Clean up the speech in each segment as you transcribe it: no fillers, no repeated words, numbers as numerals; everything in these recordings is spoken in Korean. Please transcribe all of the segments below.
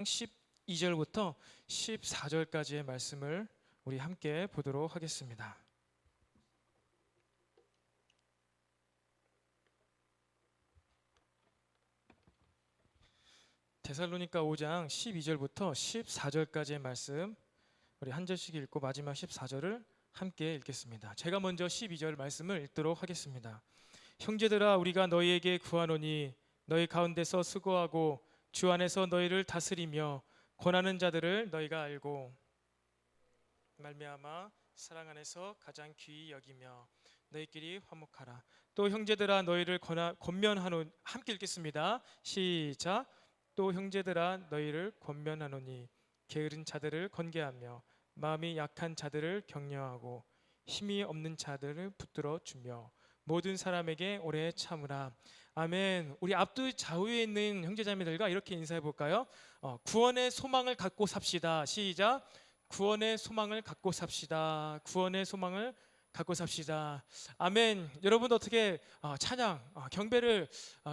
12절부터 14절까지의 말씀을 우리 함께 보도록 하겠습니다. 데살로니가 5장 12절부터 14절까지의 말씀 우리 한 절씩 읽고 마지막 14절을 함께 읽겠습니다. 제가 먼저 12절 말씀을 읽도록 하겠습니다. 형제들아, 우리가 너희에게 구하노니 너희 가운데서 수고하고 주 안에서 너희를 다스리며 권하는 자들을 너희가 알고 말미암아 사랑 안에서 가장 귀히 여기며 너희끼리 화목하라. 또 형제들아, 너희를 권면하노니, 함께 읽겠습니다. 시작. 또 형제들아, 너희를 권면하노니 게으른 자들을 권계하며 마음이 약한 자들을 격려하고 힘이 없는 자들을 붙들어 주며 모든 사람에게 오래 참으라. 아멘. 우리 앞뒤 좌우에 있는 형제자매들과 이렇게 인사해 볼까요? 구원의 소망을 갖고 삽시다. 시작. 구원의 소망을 갖고 삽시다. 구원의 소망을 갖고 삽시다. 아멘. 여러분 어떻게 찬양, 경배를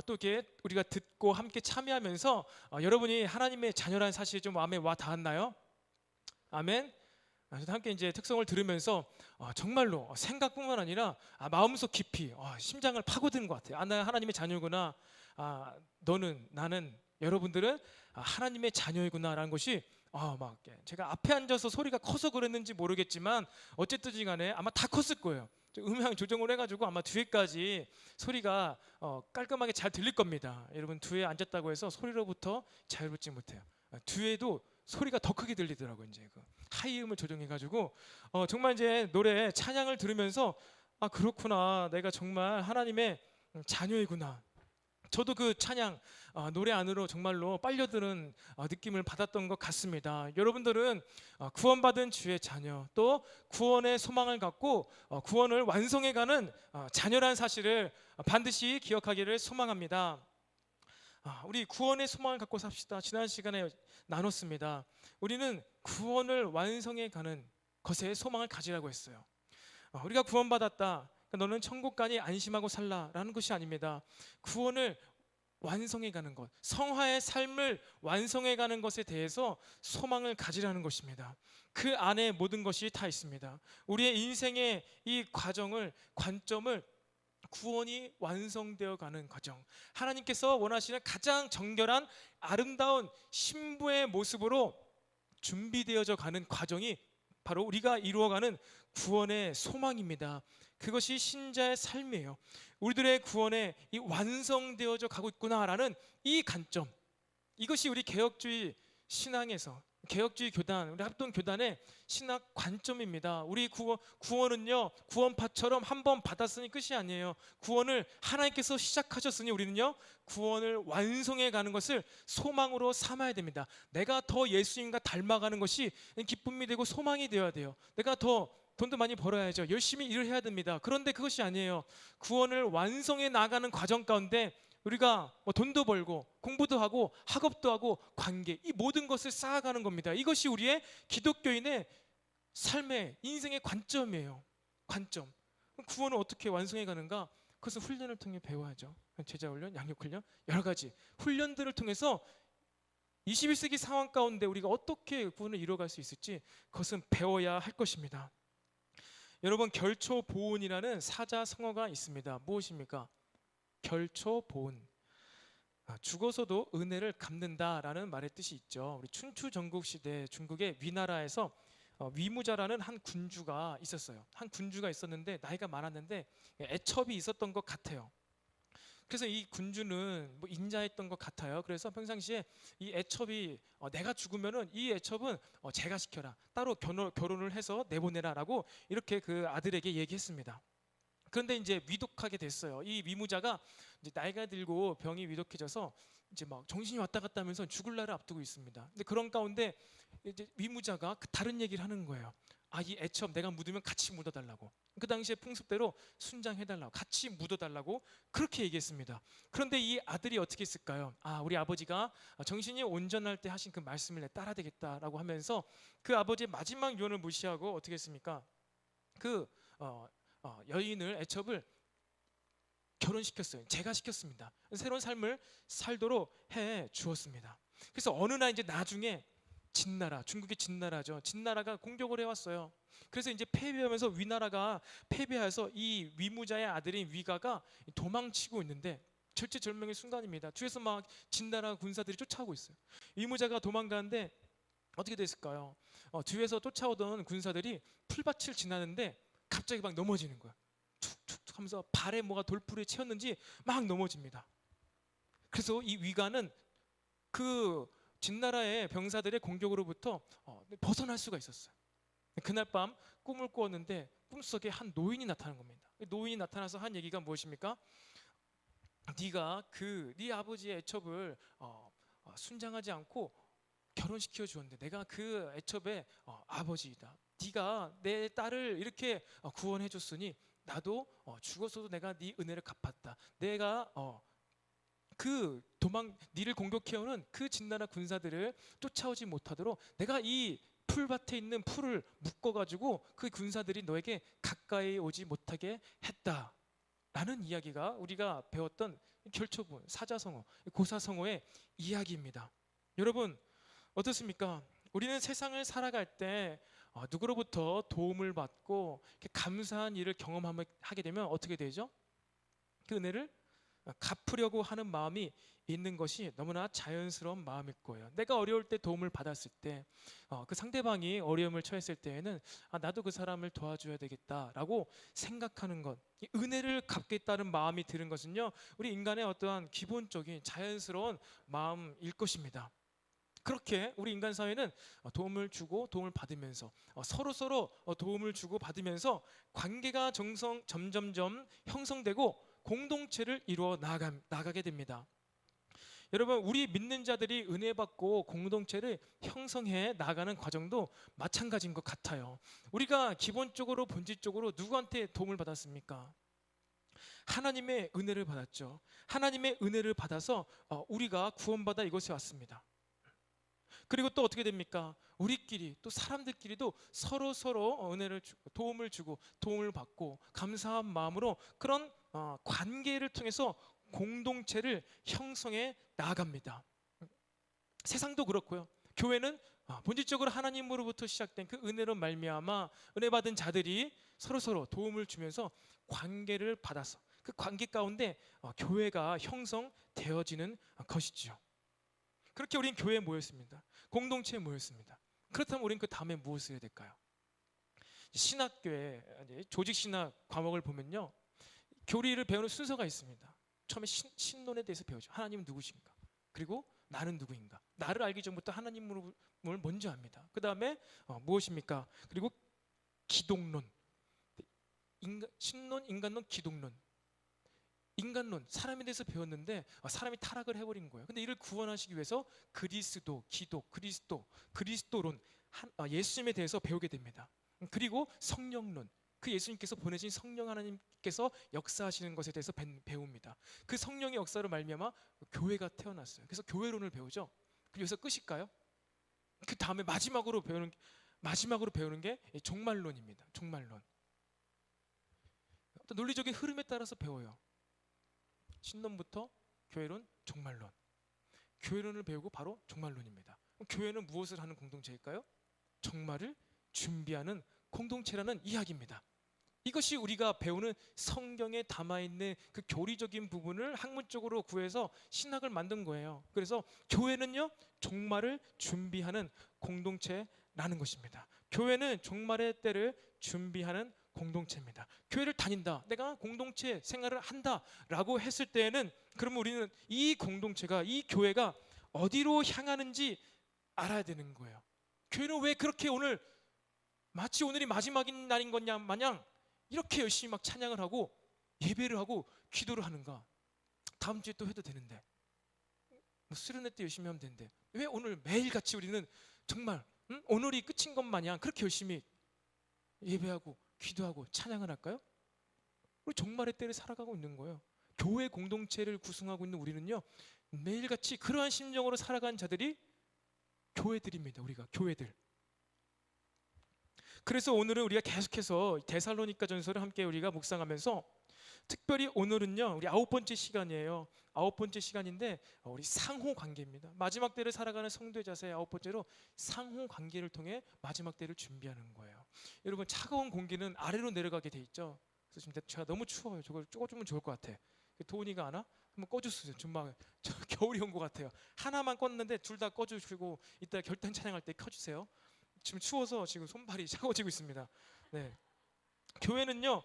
또 이렇게 우리가 듣고 함께 참여하면서 여러분이 하나님의 자녀라는 사실이 좀 마음에 와 닿았나요? 아멘. 저도 함께 이제 특성을 들으면서 정말로 생각뿐만 아니라 마음속 깊이 심장을 파고드는 것 같아요. 나 하나님의 자녀구나. 너는, 나는, 여러분들은 하나님의 자녀이구나라는 것이 막 제가 앞에 앉아서 소리가 커서 그랬는지 모르겠지만 어쨌든 간에 아마 다 컸을 거예요. 음향 조정을 해가지고 아마 뒤에까지 소리가 깔끔하게 잘 들릴 겁니다. 여러분 뒤에 앉았다고 해서 소리로부터 자유롭지 못해요. 뒤에도 소리가 더 크게 들리더라고요. 이제 그 하이음을 조정해가지고 정말 이제 노래 찬양을 들으면서 그렇구나, 내가 정말 하나님의 자녀이구나. 저도 그 찬양 노래 안으로 정말로 빨려드는 느낌을 받았던 것 같습니다. 여러분들은 구원받은 주의 자녀, 또 구원의 소망을 갖고 구원을 완성해가는 자녀라는 사실을 반드시 기억하기를 소망합니다. 우리 구원의 소망을 갖고 삽시다. 지난 시간에 나눴습니다. 우리는 구원을 완성해가는 것에 소망을 가지라고 했어요. 우리가 구원받았다, 너는 천국 가니 안심하고 살라라는 것이 아닙니다. 구원을 완성해가는 것, 성화의 삶을 완성해가는 것에 대해서 소망을 가지라는 것입니다. 그 안에 모든 것이 다 있습니다. 우리의 인생의 이 과정을, 관점을 구원이 완성되어 가는 과정, 하나님께서 원하시는 가장 정결한 아름다운 신부의 모습으로 준비되어져 가는 과정이 바로 우리가 이루어가는 구원의 소망입니다. 그것이 신자의 삶이에요. 우리들의 구원에 이 완성되어져 가고 있구나라는 이 관점, 이것이 우리 개혁주의 신앙에서, 개혁주의 교단, 우리 합동교단의 신학 관점입니다. 우리 구원은요, 구원파처럼 한 번 받았으니 끝이 아니에요. 구원을 하나님께서 시작하셨으니 우리는요, 구원을 완성해 가는 것을 소망으로 삼아야 됩니다. 내가 더 예수님과 닮아가는 것이 기쁨이 되고 소망이 되어야 돼요. 내가 더 돈도 많이 벌어야죠. 열심히 일을 해야 됩니다. 그런데 그것이 아니에요. 구원을 완성해 나가는 과정 가운데 우리가 돈도 벌고 공부도 하고 학업도 하고 관계, 이 모든 것을 쌓아가는 겁니다. 이것이 우리의 기독교인의 삶의, 인생의 관점이에요. 관점. 구원을 어떻게 완성해 가는가? 그것은 훈련을 통해 배워야죠. 제자 훈련, 양육 훈련, 여러 가지 훈련들을 통해서 21세기 상황 가운데 우리가 어떻게 구원을 이루어갈 수 있을지 그것은 배워야 할 것입니다. 여러분, 결초보은이라는 사자성어가 있습니다. 무엇입니까? 결초보은. 죽어서도 은혜를 갚는다라는 말의 뜻이 있죠. 우리 춘추 전국시대 중국의 위나라에서 위무자라는 한 군주가 있었어요. 한 군주가 있었는데 나이가 많았는데 애첩이 있었던 것 같아요. 그래서 이 군주는 인자했던 것 같아요. 그래서 평상시에 이 애첩이 내가 죽으면은 이 애첩은 제가 시켜라, 따로 결혼을 해서 내보내라라고 이렇게 그 아들에게 얘기했습니다. 그런데 이제 위독하게 됐어요. 이 위무자가 이제 나이가 들고 병이 위독해져서 이제 막 정신이 왔다 갔다 하면서 죽을 날을 앞두고 있습니다. 근데 그런 가운데 이제 위무자가 다른 얘기를 하는 거예요. 이 애첩 내가 묻으면 같이 묻어달라고. 그 당시에 풍습대로 순장해달라고, 같이 묻어달라고 그렇게 얘기했습니다. 그런데 이 아들이 어떻게 했을까요? 우리 아버지가 정신이 온전할 때 하신 그 말씀을 내 따라야 되겠다라고 하면서 그 아버지의 마지막 유언을 무시하고 어떻게 했습니까? 그 여인을, 애첩을 결혼시켰어요. 제가 시켰습니다. 새로운 삶을 살도록 해 주었습니다. 그래서 어느 날 이제 나중에 진나라, 중국의 진나라죠. 진나라가 공격을 해왔어요. 그래서 이제 패배하면서 위나라가 패배해서 이 위무자의 아들인 위가가 도망치고 있는데 절체절명의 순간입니다. 뒤에서 막 진나라 군사들이 쫓아오고 있어요. 위무자가 도망가는데 어떻게 됐을까요? 뒤에서 쫓아오던 군사들이 풀밭을 지나는데 갑자기 막 넘어지는 거야. 툭툭툭 하면서 발에 뭐가 돌풀이 채웠는지 막 넘어집니다. 그래서 이 위가는 그 진나라의 병사들의 공격으로부터 벗어날 수가 있었어요. 그날 밤 꿈을 꾸었는데 꿈속에 한 노인이 나타난 겁니다. 노인이 나타나서 한 얘기가 무엇입니까? 네가 네 아버지의 애첩을 순장하지 않고 결혼시켜 주었는데 내가 그 애첩의 아버지이다. 네가 내 딸을 이렇게 구원해 줬으니 나도 죽어서도 내가 네 은혜를 갚았다. 내가 니를 공격해오는 그 진나라 군사들을 쫓아오지 못하도록 내가 이 풀밭에 있는 풀을 묶어가지고 그 군사들이 너에게 가까이 오지 못하게 했다라는 이야기가 우리가 배웠던 결초부 사자성어, 고사성어의 이야기입니다. 여러분 어떻습니까? 우리는 세상을 살아갈 때 누구로부터 도움을 받고 감사한 일을 경험하게 되면 어떻게 되죠? 그 은혜를 갚으려고 하는 마음이 있는 것이 너무나 자연스러운 마음일 거예요. 내가 어려울 때 도움을 받았을 때 그 상대방이 어려움을 처했을 때에는 나도 그 사람을 도와줘야 되겠다라고 생각하는 것, 이 은혜를 갚겠다는 마음이 드는 것은요, 우리 인간의 어떠한 기본적인 자연스러운 마음일 것입니다. 그렇게 우리 인간 사회는 도움을 주고 도움을 받으면서 서로 도움을 주고 받으면서 관계가 점점점 형성되고 공동체를 이루어 나가게 됩니다. 여러분 우리 믿는 자들이 은혜 받고 공동체를 형성해 나가는 과정도 마찬가지인 것 같아요. 우리가 기본적으로 본질적으로 누구한테 도움을 받았습니까? 하나님의 은혜를 받았죠. 하나님의 은혜를 받아서 우리가 구원받아 이곳에 왔습니다. 그리고 또 어떻게 됩니까? 우리끼리 또 사람들끼리도 서로 은혜를 주고 도움을 받고 감사한 마음으로 그런 관계를 통해서 공동체를 형성해 나아갑니다. 세상도 그렇고요. 교회는 본질적으로 하나님으로부터 시작된 그 은혜로 말미암아 은혜 받은 자들이 서로 도움을 주면서 관계를 받아서 그 관계 가운데 교회가 형성되어지는 것이지요. 그렇게 우리는 교회에 모였습니다. 공동체에 모였습니다. 그렇다면 우리는 그 다음에 무엇을 해야 될까요? 신학교에 조직신학 과목을 보면요, 교리를 배우는 순서가 있습니다. 처음에 신론에 대해서 배우죠. 하나님은 누구신가? 그리고 나는 누구인가? 나를 알기 전부터 하나님을 먼저 압니다. 그 다음에 무엇입니까? 그리고 기독론, 신론, 인간론, 기독론. 인간론, 사람에 대해서 배웠는데 사람이 타락을 해버린 거예요. 근데 이를 구원하시기 위해서 그리스도, 기독, 그리스도론, 예수님에 대해서 배우게 됩니다. 그리고 성령론, 그 예수님께서 보내신 성령 하나님께서 역사하시는 것에 대해서 배웁니다. 그 성령의 역사로 말미암아 교회가 태어났어요. 그래서 교회론을 배우죠. 그래서 끝일까요? 그 다음에 마지막으로 배우는 게 종말론입니다. 종말론. 어떤 논리적인 흐름에 따라서 배워요. 신론부터 교회론, 종말론. 교회론을 배우고 바로 종말론입니다. 교회는 무엇을 하는 공동체일까요? 종말을 준비하는 공동체라는 이야기입니다. 이것이 우리가 배우는 성경에 담아있는 그 교리적인 부분을 학문적으로 구해서 신학을 만든 거예요. 그래서 교회는요, 종말을 준비하는 공동체라는 것입니다. 교회는 종말의 때를 준비하는 공동체입니다. 교회를 다닌다, 내가 공동체 생활을 한다라고 했을 때에는 그러면 우리는 이 공동체가, 이 교회가 어디로 향하는지 알아야 되는 거예요. 교회는 왜 그렇게 마치 오늘이 마지막인 날인 것냐 마냥 이렇게 열심히 막 찬양을 하고 예배를 하고 기도를 하는가? 다음 주에 또 해도 되는데, 수련회 때 열심히 하면 되는데 왜 오늘 매일같이 우리는 정말 오늘이 끝인 것 마냥 그렇게 열심히 예배하고 기도하고 찬양을 할까요? 우리 종말의 때를 살아가고 있는 거예요. 교회 공동체를 구성하고 있는 우리는요, 매일같이 그러한 심정으로 살아간 자들이 교회들입니다. 우리가 교회들. 그래서 오늘은 우리가 계속해서 데살로니가 전서를 함께 우리가 묵상하면서 특별히 오늘은요, 우리 9번째 시간이에요. 9번째 시간인데 우리 상호 관계입니다. 마지막 때를 살아가는 성도의 자세 9번째로 상호 관계를 통해 마지막 때를 준비하는 거예요. 여러분, 차가운 공기는 아래로 내려가게 돼 있죠. 그래서 지금 제가 너무 추워요. 저걸 꺼주면 좋을 것 같아. 도훈이가 아나? 한번 꺼주세요. 전방 저 겨울이 온 것 같아요. 하나만 껐는데 둘 다 꺼주시고 이따 결단 찬양할 때 켜주세요. 지금 추워서 지금 손발이 차가워지고 있습니다. 네, 교회는요,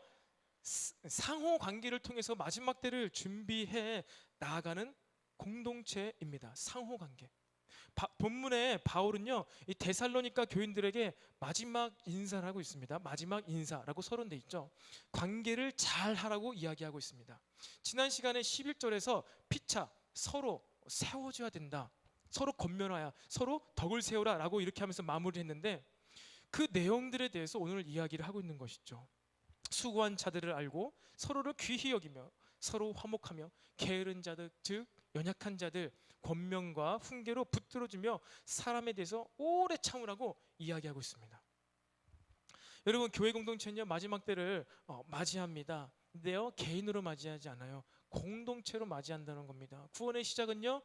상호 관계를 통해서 마지막 때를 준비해 나아가는 공동체입니다. 상호 관계. 본문에 바울은요, 이 데살로니가 교인들에게 마지막 인사를 하고 있습니다. 마지막 인사라고 서론돼 있죠. 관계를 잘 하라고 이야기하고 있습니다. 지난 시간에 11절에서 피차 서로 세워줘야 된다. 서로 권면하여 서로 덕을 세우라 라고 이렇게 하면서 마무리를 했는데, 그 내용들에 대해서 오늘 이야기를 하고 있는 것이죠. 수고한 자들을 알고 서로를 귀히 여기며 서로 화목하며 게으른 자들 즉 연약한 자들 권면과 훈계로 붙들어주며 사람에 대해서 오래 참으라고 이야기하고 있습니다. 여러분, 교회 공동체는요, 마지막 때를 맞이합니다. 근데요, 개인으로 맞이하지 않아요. 공동체로 맞이한다는 겁니다. 구원의 시작은요,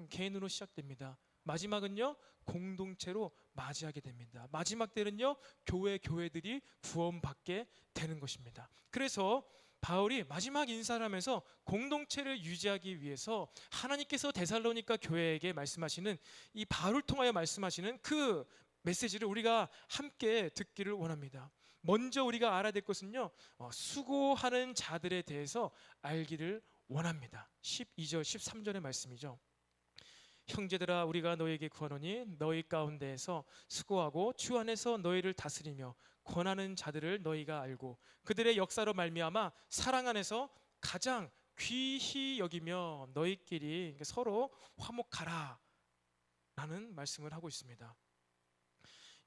개인으로 시작됩니다. 마지막은요, 공동체로 맞이하게 됩니다. 마지막 때는요, 교회들이 구원받게 되는 것입니다. 그래서 바울이 마지막 인사를 하면서 공동체를 유지하기 위해서 하나님께서 데살로니가 교회에게 말씀하시는, 이 바울을 통하여 말씀하시는 그 메시지를 우리가 함께 듣기를 원합니다. 먼저 우리가 알아야 될 것은요, 수고하는 자들에 대해서 알기를 원합니다. 12절 13절의 말씀이죠. 형제들아, 우리가 너에게 구하노니 너희 가운데에서 수고하고 주 안에서 너희를 다스리며 권하는 자들을 너희가 알고 그들의 역사로 말미암아 사랑 안에서 가장 귀히 여기며 너희끼리 서로 화목하라 라는 말씀을 하고 있습니다.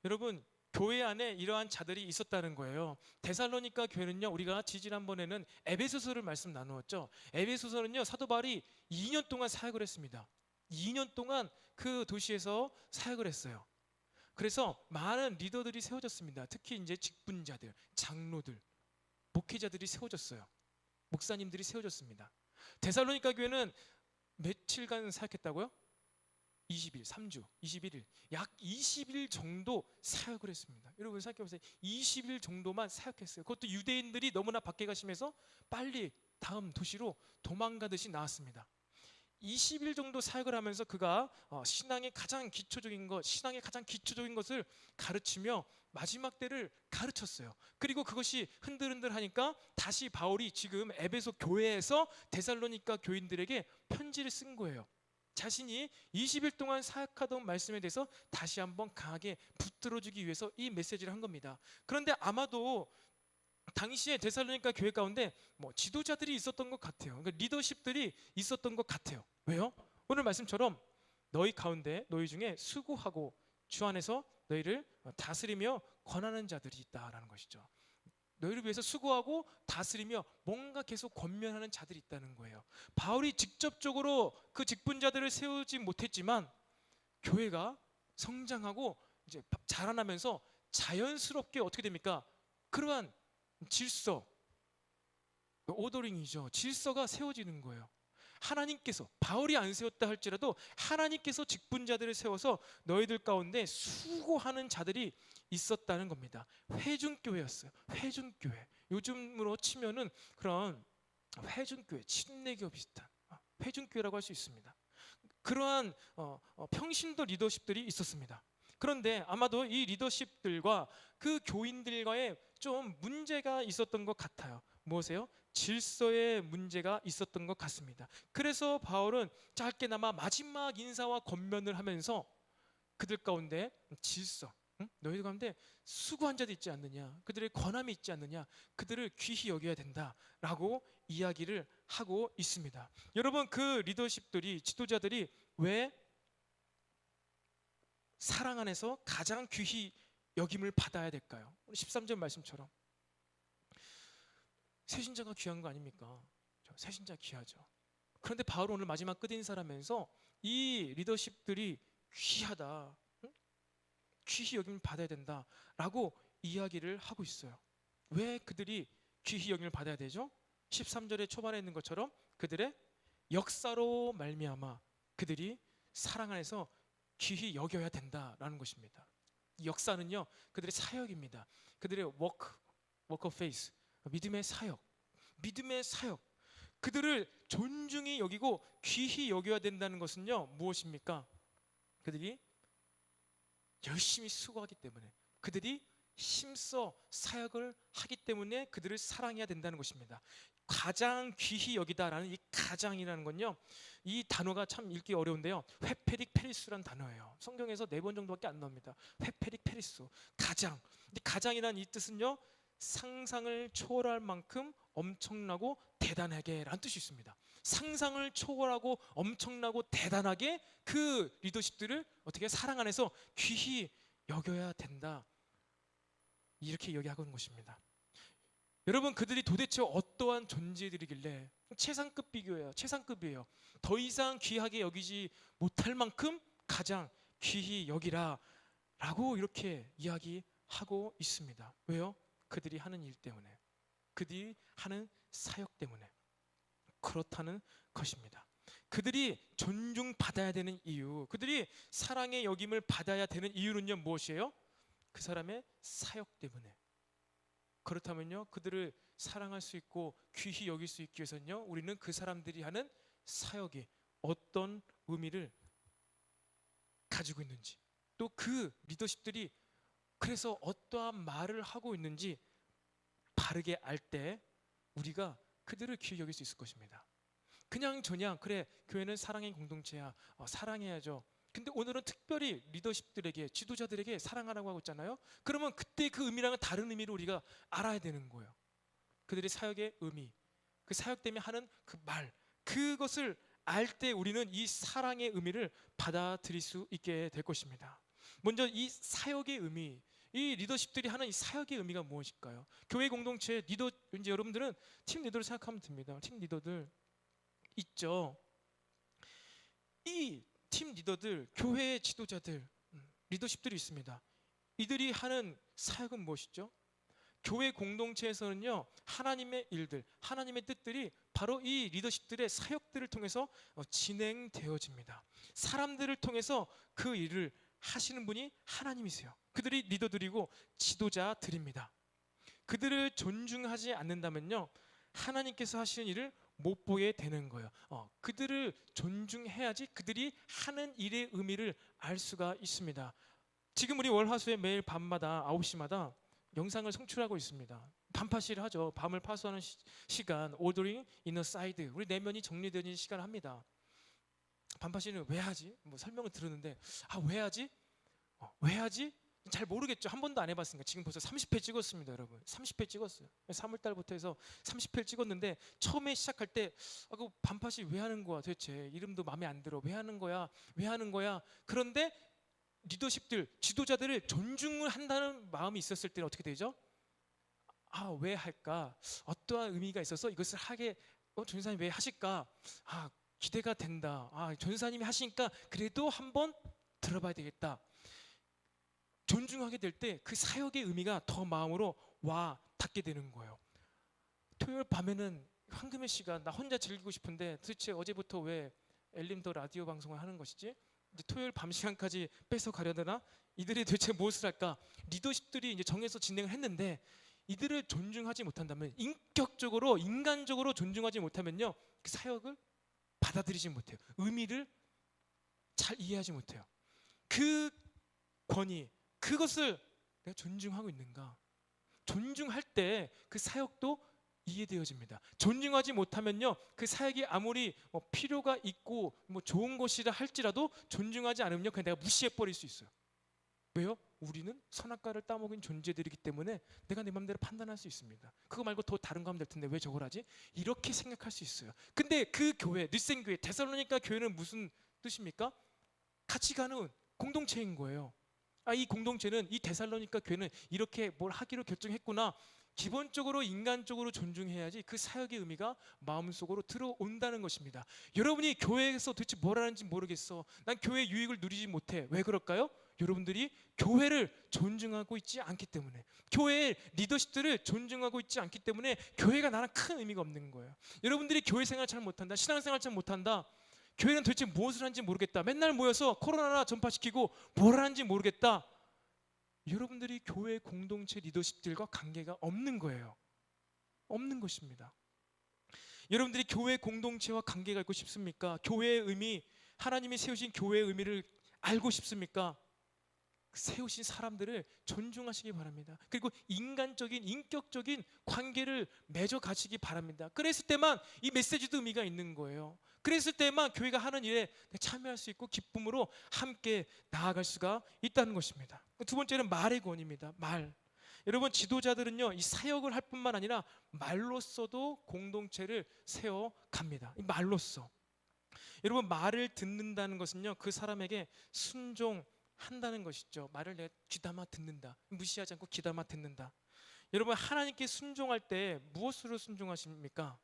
여러분, 교회 안에 이러한 자들이 있었다는 거예요. 데살로니가 교회는요, 우리가 지지난번에는 에베소서를 말씀 나누었죠. 에베소서는요, 사도 바울이 2년 동안 사역을 했습니다. 2년 동안 그 도시에서 사역을 했어요. 그래서 많은 리더들이 세워졌습니다. 특히 이제 직분자들, 장로들, 목회자들이 세워졌어요. 목사님들이 세워졌습니다. 데살로니가 교회는 며칠간 사역했다고요? 20일, 3주, 21일, 약 20일 정도 사역을 했습니다. 여러분 생각해보세요. 20일 정도만 사역했어요. 그것도 유대인들이 너무나 밖에 가시면서 빨리 다음 도시로 도망가듯이 나왔습니다. 20일 정도 사역을 하면서 그가 신앙의 가장 기초적인 것을 가르치며 마지막 때를 가르쳤어요. 그리고 그것이 흔들흔들하니까 다시 바울이 지금 에베소 교회에서 데살로니가 교인들에게 편지를 쓴 거예요. 자신이 20일 동안 사역하던 말씀에 대해서 다시 한번 강하게 붙들어주기 위해서 이 메시지를 한 겁니다. 그런데 아마도 당시에 데살로니가 교회 가운데 지도자들이 있었던 것 같아요. 그러니까 리더십들이 있었던 것 같아요. 왜요? 오늘 말씀처럼 너희 가운데, 너희 중에 수고하고 주 안에서 너희를 다스리며 권하는 자들이 있다라는 것이죠. 너희를 위해서 수고하고 다스리며 뭔가 계속 권면하는 자들이 있다는 거예요. 바울이 직접적으로 그 직분자들을 세우지 못했지만 교회가 성장하고 이제 자라나면서 자연스럽게 어떻게 됩니까? 그러한 질서, 오더링이죠. 질서가 세워지는 거예요. 하나님께서, 바울이 안 세웠다 할지라도 하나님께서 직분자들을 세워서 너희들 가운데 수고하는 자들이 있었다는 겁니다. 회중교회였어요. 회중교회. 요즘으로 치면은 그런 회중교회, 침례교 비슷한 회중교회라고 할 수 있습니다. 그러한 평신도 리더십들이 있었습니다. 그런데 아마도 이 리더십들과 그 교인들과의 좀 문제가 있었던 것 같아요. 무엇이에요? 질서의 문제가 있었던 것 같습니다. 그래서 바울은 짧게나마 마지막 인사와 권면을 하면서 그들 가운데 질서, 너희들 가운데 수고한 자도 있지 않느냐, 그들의 권함이 있지 않느냐, 그들을 귀히 여겨야 된다라고 이야기를 하고 있습니다. 여러분, 그 리더십들이, 지도자들이 왜 사랑 안에서 가장 귀히 여김을 받아야 될까요? 13절 말씀처럼 새신자가 귀한 거 아닙니까? 새신자 귀하죠. 그런데 바울 오늘 마지막 끝인사라면서 이 리더십들이 귀하다, 귀히 여김을 받아야 된다라고 이야기를 하고 있어요. 왜 그들이 귀히 여김을 받아야 되죠? 13절의 초반에 있는 것처럼 그들의 역사로 말미암아 그들이 사랑 안에서 귀히 여겨야 된다라는 것입니다. 이 역사는요, 그들의 사역입니다. 그들의 work of faith, 믿음의 사역, 믿음의 사역. 그들을 존중히 여기고 귀히 여겨야 된다는 것은요, 무엇입니까? 그들이 열심히 수고하기 때문에, 그들이 힘써 사역을 하기 때문에 그들을 사랑해야 된다는 것입니다. 가장 귀히 여기다라는 이 가장이라는 건요, 이 단어가 참 읽기 어려운데요, 회페릭 페리스라는 단어예요. 성경에서 4번 정도밖에 안 나옵니다. 회페릭 페리스, 가장. 이 가장이라는 이 뜻은요, 상상을 초월할 만큼 엄청나고 대단하게 라는 뜻이 있습니다. 상상을 초월하고 엄청나고 대단하게 그 리더십들을 어떻게 사랑 안에서 귀히 여겨야 된다, 이렇게 이야기하고 있는 것입니다. 여러분, 그들이 도대체 어떠한 존재들이길래, 최상급 비교예요. 최상급이에요. 더 이상 귀하게 여기지 못할 만큼 가장 귀히 여기라 라고 이렇게 이야기하고 있습니다. 왜요? 그들이 하는 일 때문에, 그들이 하는 사역 때문에 그렇다는 것입니다. 그들이 존중받아야 되는 이유, 그들이 사랑의 여김을 받아야 되는 이유는요, 무엇이에요? 그 사람의 사역 때문에. 그렇다면요, 그들을 사랑할 수 있고 귀히 여길 수 있기 위해서는요, 우리는 그 사람들이 하는 사역이 어떤 의미를 가지고 있는지, 또 그 리더십들이 그래서 어떠한 말을 하고 있는지 바르게 알 때 우리가 그들을 귀히 여길 수 있을 것입니다. 그냥 그래, 교회는 사랑의 공동체야, 사랑해야죠. 근데 오늘은 특별히 리더십들에게, 지도자들에게 사랑하라고 하고 있잖아요. 그러면 그때 그 의미랑은 다른 의미를 우리가 알아야 되는 거예요. 그들의 사역의 의미, 그 사역 때문에 하는 그 말, 그것을 알 때 우리는 이 사랑의 의미를 받아들일 수 있게 될 것입니다. 먼저 이 사역의 의미, 이 리더십들이 하는 이 사역의 의미가 무엇일까요? 교회 공동체 리더, 이제 여러분들은 팀 리더를 생각하면 됩니다. 팀 리더들 있죠. 이 팀 리더들, 교회의 지도자들, 리더십들이 있습니다. 이들이 하는 사역은 무엇이죠? 교회 공동체에서는요, 하나님의 일들, 하나님의 뜻들이 바로 이 리더십들의 사역들을 통해서 진행되어집니다. 사람들을 통해서 그 일을 하시는 분이 하나님이세요. 그들이 리더들이고 지도자들입니다. 그들을 존중하지 않는다면요, 하나님께서 하시는 일을 못 보게 되는 거예요. 그들을 존중해야지 그들이 하는 일의 의미를 알 수가 있습니다. 지금 우리 월화수에 매일 밤마다 9시마다 영상을 송출하고 있습니다. 밤파시를 하죠. 밤을 파수하는 시간, Ordering in a side, 우리 내면이 정리되는 시간을 합니다. 밤파시는 왜 하지? 뭐 설명을 들었는데, 왜 하지? 왜 하지? 잘 모르겠죠. 한 번도 안 해봤으니까. 지금 벌써 30회 찍었습니다, 여러분. 30회 찍었어요. 3월달부터 해서 30회를 찍었는데, 처음에 시작할 때 그 반팥이 왜 하는 거야 도대체? 이름도 마음에 안 들어. 왜 하는 거야? 왜 하는 거야? 그런데 리더십들, 지도자들을 존중을 한다는 마음이 있었을 때는 어떻게 되죠? 왜 할까? 어떠한 의미가 있어서 이것을 하게, 전사님 왜 하실까? 기대가 된다. 전사님이 하시니까 그래도 한번 들어봐야 되겠다. 존중하게 될 때 그 사역의 의미가 더 마음으로 와 닿게 되는 거예요. 토요일 밤에는 황금의 시간, 나 혼자 즐기고 싶은데 도대체 어제부터 왜 엘림더 라디오 방송을 하는 것이지? 이제 토요일 밤 시간까지 뺏어 가려나? 이들이 도대체 무엇을 할까? 리더십들이 이제 정해서 진행을 했는데, 이들을 존중하지 못한다면, 인격적으로 인간적으로 존중하지 못하면요, 그 사역을 받아들이지 못해요. 의미를 잘 이해하지 못해요. 그 권위, 그것을 내가 존중하고 있는가? 존중할 때 그 사역도 이해되어집니다. 존중하지 못하면요, 그 사역이 아무리 필요가 있고 좋은 것이라 할지라도 존중하지 않으면요, 그냥 내가 무시해 버릴 수 있어요. 왜요? 우리는 선악과를 따먹은 존재들이기 때문에 내가 내 맘대로 판단할 수 있습니다. 그거 말고 더 다른 거 하면 될 텐데 왜 저걸 하지? 이렇게 생각할 수 있어요. 근데 그 교회, 느센 교회, 데살로니가 교회는 무슨 뜻입니까? 같이 가는 공동체인 거예요. 이 공동체는, 이 데살로니가 교회는 이렇게 뭘 하기로 결정했구나. 기본적으로 인간적으로 존중해야지 그 사역의 의미가 마음속으로 들어온다는 것입니다. 여러분이 교회에서 도대체 뭘 하는지 모르겠어, 난 교회 유익을 누리지 못해. 왜 그럴까요? 여러분들이 교회를 존중하고 있지 않기 때문에, 교회의 리더십들을 존중하고 있지 않기 때문에 교회가 나랑 큰 의미가 없는 거예요. 여러분들이 교회 생활 잘 못한다, 신앙생활 잘 못한다, 교회는 도대체 무엇을 하는지 모르겠다, 맨날 모여서 코로나나 전파시키고 뭘 하는지 모르겠다, 여러분들이 교회 공동체 리더십들과 관계가 없는 거예요. 없는 것입니다. 여러분들이 교회 공동체와 관계가 있고 싶습니까? 교회의 의미, 하나님이 세우신 교회의 의미를 알고 싶습니까? 세우신 사람들을 존중하시기 바랍니다. 그리고 인간적인, 인격적인 관계를 맺어 가시기 바랍니다. 그랬을 때만 이 메시지도 의미가 있는 거예요. 그랬을 때만 교회가 하는 일에 참여할 수 있고 기쁨으로 함께 나아갈 수가 있다는 것입니다. 두 번째는 말의 권위입니다. 말. 여러분, 지도자들은요, 이 사역을 할 뿐만 아니라 말로써도 공동체를 세워갑니다. 이 말로써. 여러분, 말을 듣는다는 것은요, 그 사람에게 순종한다는 것이죠. 말을 내가 귀담아 듣는다, 무시하지 않고 귀담아 듣는다. 여러분, 하나님께 순종할 때 무엇으로 순종하십니까?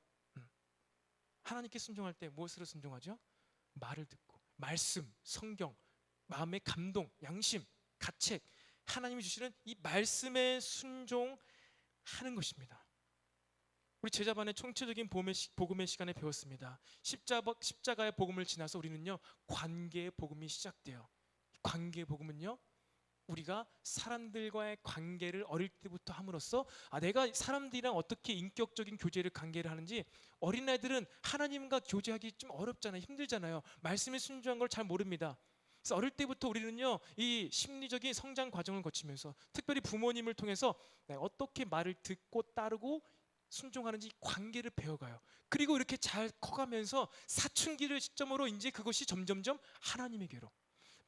하나님께 순종할 때 무엇으로 순종하죠? 말을 듣고, 말씀, 성경, 마음의 감동, 양심, 가책, 하나님이 주시는 이 말씀에 순종하는 것입니다. 우리 제자반의 총체적인 복음의 시간에 배웠습니다. 십자가의 복음을 지나서 우리는요, 관계의 복음이 시작돼요. 관계의 복음은요, 우리가 사람들과의 관계를 어릴 때부터 함으로써 내가 사람들이랑 어떻게 인격적인 교제를 관계를 하는지, 어린아이들은 하나님과 교제하기 좀 어렵잖아요. 힘들잖아요. 말씀에 순종한 걸 잘 모릅니다. 그래서 어릴 때부터 우리는요, 이 심리적인 성장 과정을 거치면서 특별히 부모님을 통해서 어떻게 말을 듣고 따르고 순종하는지 관계를 배워가요. 그리고 이렇게 잘 커가면서 사춘기를 시점으로 이제 그것이 점점점 하나님에게로,